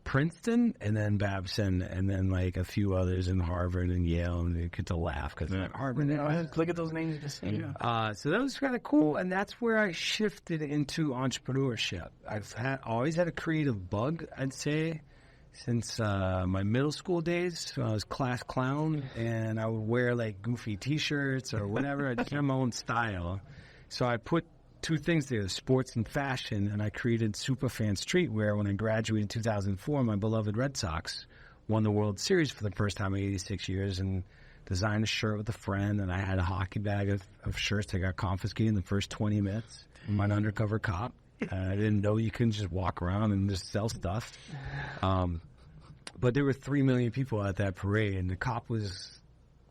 Princeton and then Babson and then like a few others in Harvard and Yale, and you get to laugh because Harvard. Look at those names. Just So that was kind of cool, and that's where I shifted into entrepreneurship. I've always had a creative bug, I'd say, since my middle school days. So I was class clown, and I would wear like goofy T-shirts or whatever. I just had my own style. So I put 2 things there, sports and fashion, and I created Superfan Streetwear when I graduated in 2004. My beloved Red Sox won the World Series for the first time in 86 years, and designed a shirt with a friend, and I had a hockey bag of shirts that got confiscated in the first 20 minutes. I'm an undercover cop. I didn't know you couldn't just walk around and just sell stuff. But there were 3 million people at that parade, and the cop was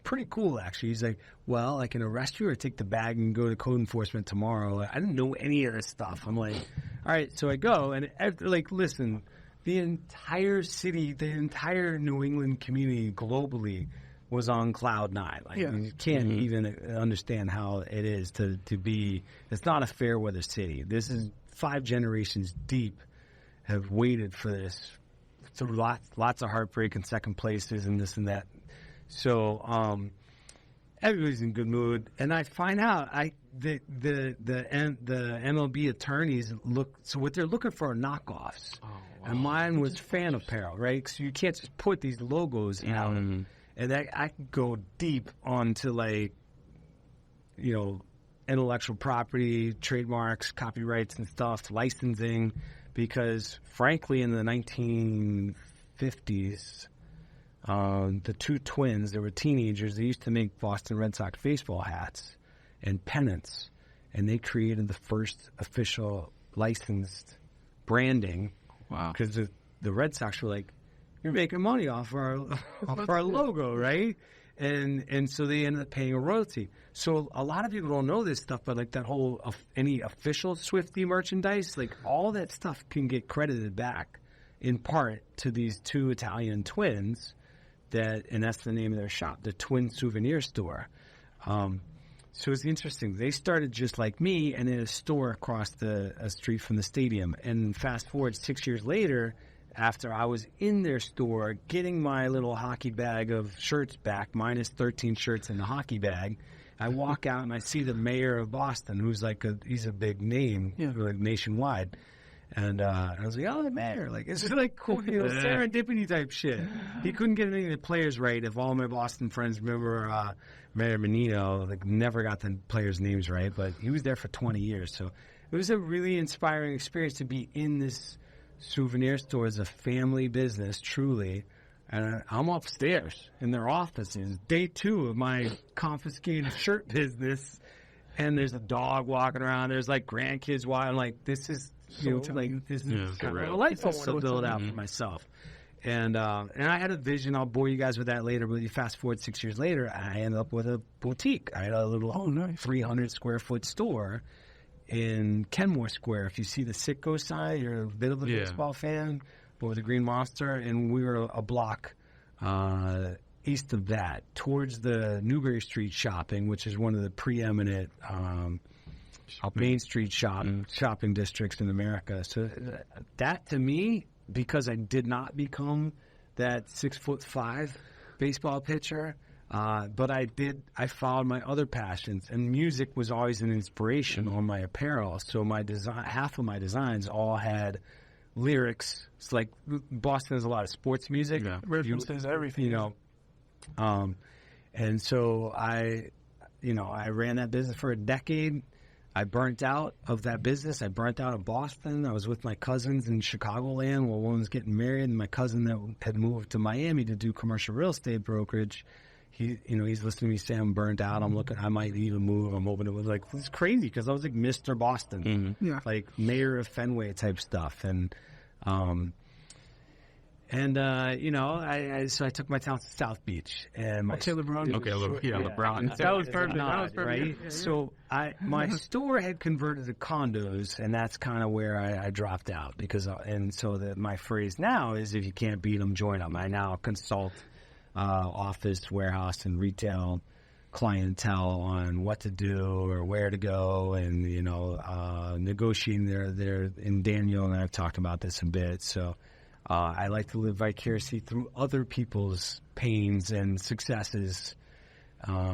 pretty cool, actually. He's like, well, I can arrest you or take the bag and go to code enforcement tomorrow. I didn't know any of this stuff. I'm like, all right, so I go, and like, listen, the entire city, the entire New England community globally was on cloud 9. Like, you can't even understand how it is to be. It's not a fair weather city. This is 5 generations deep have waited for this. So lots of heartbreak and second places and this and that. So everybody's in good mood, and I find out the MLB attorneys look. So what they're looking for are knockoffs, and mine was fan apparel, right? So you can't just put these logos out, and I can go deep onto like, intellectual property, trademarks, copyrights, and stuff, licensing, because frankly, in the 1950s. The 2 twins, they were teenagers. They used to make Boston Red Sox baseball hats and pennants, and they created the first official licensed branding. Wow! Because the Red Sox were like, "You're making money off our logo, right?" And so they ended up paying a royalty. So a lot of people don't know this stuff, but like that whole any official Swiftie merchandise, like all that stuff can get credited back in part to these two Italian twins and that's the name of their shop, the Twin Souvenir Store. So it's interesting. They started just like me and in a store across a street from the stadium. And fast forward 6 years later, after I was in their store getting my little hockey bag of shirts back, minus 13 shirts in the hockey bag, I walk out and I see the mayor of Boston, who's like he's a big name, like nationwide. And I was like, oh, the mayor. Like, it's just like cool, serendipity type shit. He couldn't get any of the players right. If all my Boston friends remember Mayor Menino, like, never got the players' names right. But he was there for 20 years. So it was a really inspiring experience to be in this souvenir store as a family business, truly. And I'm upstairs in their offices, day 2 of my confiscated shirt business. And there's a dog walking around. There's, like, grandkids walking. Like, this is... this is kind of a life I want to build out for myself. And I had a vision. I'll bore you guys with that later. But you fast forward 6 years later, I ended up with a boutique. I had a little 300-square-foot store in Kenmore Square. If you see the Sitco side, you're a bit of a baseball fan, but with the Green Monster. And we were a block east of that, towards the Newbury Street shopping, which is one of the preeminent Main Street shopping districts in America. So that to me, because I did not become that 6'5" baseball pitcher, but I followed my other passions, and music was always an inspiration on my apparel. So half of my designs all had lyrics. It's like Boston has a lot of sports music. Yeah. References everything. And so I ran that business for a decade. I burnt out of that business. I burnt out of Boston. I was with my cousins in Chicagoland while one was getting married, and my cousin that had moved to Miami to do commercial real estate brokerage. He's listening to me say I'm burnt out. I'm looking. I might even move. I'm hoping it was like, it's crazy because I was like Mr. Boston, like mayor of Fenway type stuff, so I took my talents to South Beach and LeBron. LeBron. That was perfect. Right? Yeah. So my store had converted to condos, and that's kind of where I dropped out my phrase now is, if you can't beat them, join them. I now consult office, warehouse, and retail clientele on what to do or where to go, and negotiating there. And Daniel and I have talked about this a bit. So. I like to live vicariously through other people's pains and successes,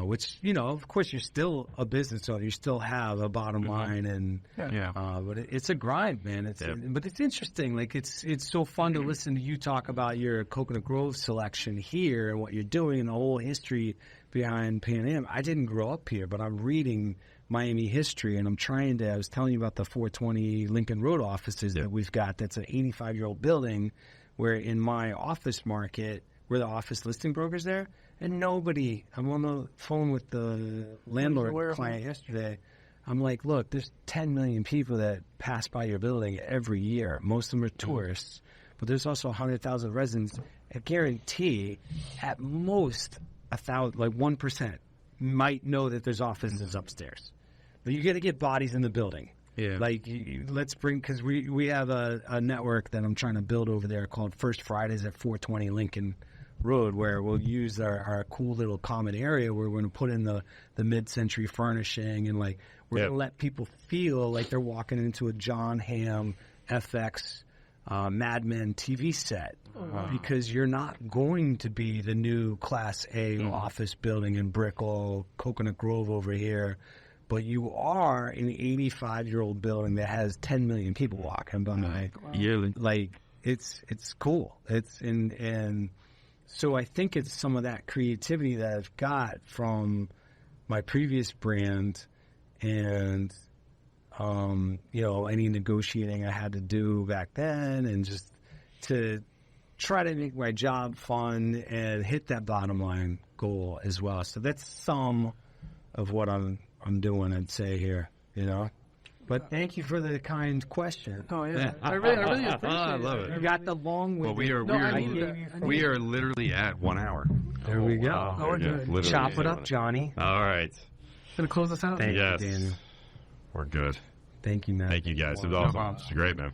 which, of course, you're still a business owner. You still have a bottom line, but it's a grind, man. But it's interesting. Like, it's so fun to listen to you talk about your Coconut Grove selection here and what you're doing and the whole history behind Pan Am. I didn't grow up here, but I'm reading Miami history, and I was telling you about the 420 Lincoln Road offices that we've got. That's an 85-year-old building where in my office market, we're the office listing brokers there, and nobody, I'm on the phone with the landlord client yesterday. I'm like, look, there's 10 million people that pass by your building every year. Most of them are tourists, but there's also 100,000 residents. I guarantee at most 1% might know that there's offices upstairs. But you got to get bodies in the building. Yeah. Like, let's bring, because we have a network that I'm trying to build over there called First Fridays at 420 Lincoln Road, where we'll use our cool little common area where we're going to put in the mid-century furnishing, and like we're going to let people feel like they're walking into a John Hamm FX Mad Men TV set, because you're not going to be the new Class A office building in Brickell, Coconut Grove over here, but you are an 85-year-old building that has 10 million people walking by yearly. Like, it's cool. And so I think it's some of that creativity that I've got from my previous brand, and any negotiating I had to do back then, and just to try to make my job fun and hit that bottom line goal as well. So that's some of what I'm doing, I'd say, here, But thank you for the kind question. Oh yeah, I really appreciate it. I love it. You got the long way. Well, we are literally at 1 hour. There we go. Wow. Oh, we're Yeah, good. literally Chop it at up, 1 Johnny. hour. All right. Gonna close us out. Thank Yes. you, Daniel. We're good. Thank you, man. Thank you guys. It was No awesome. problem. It's great, man.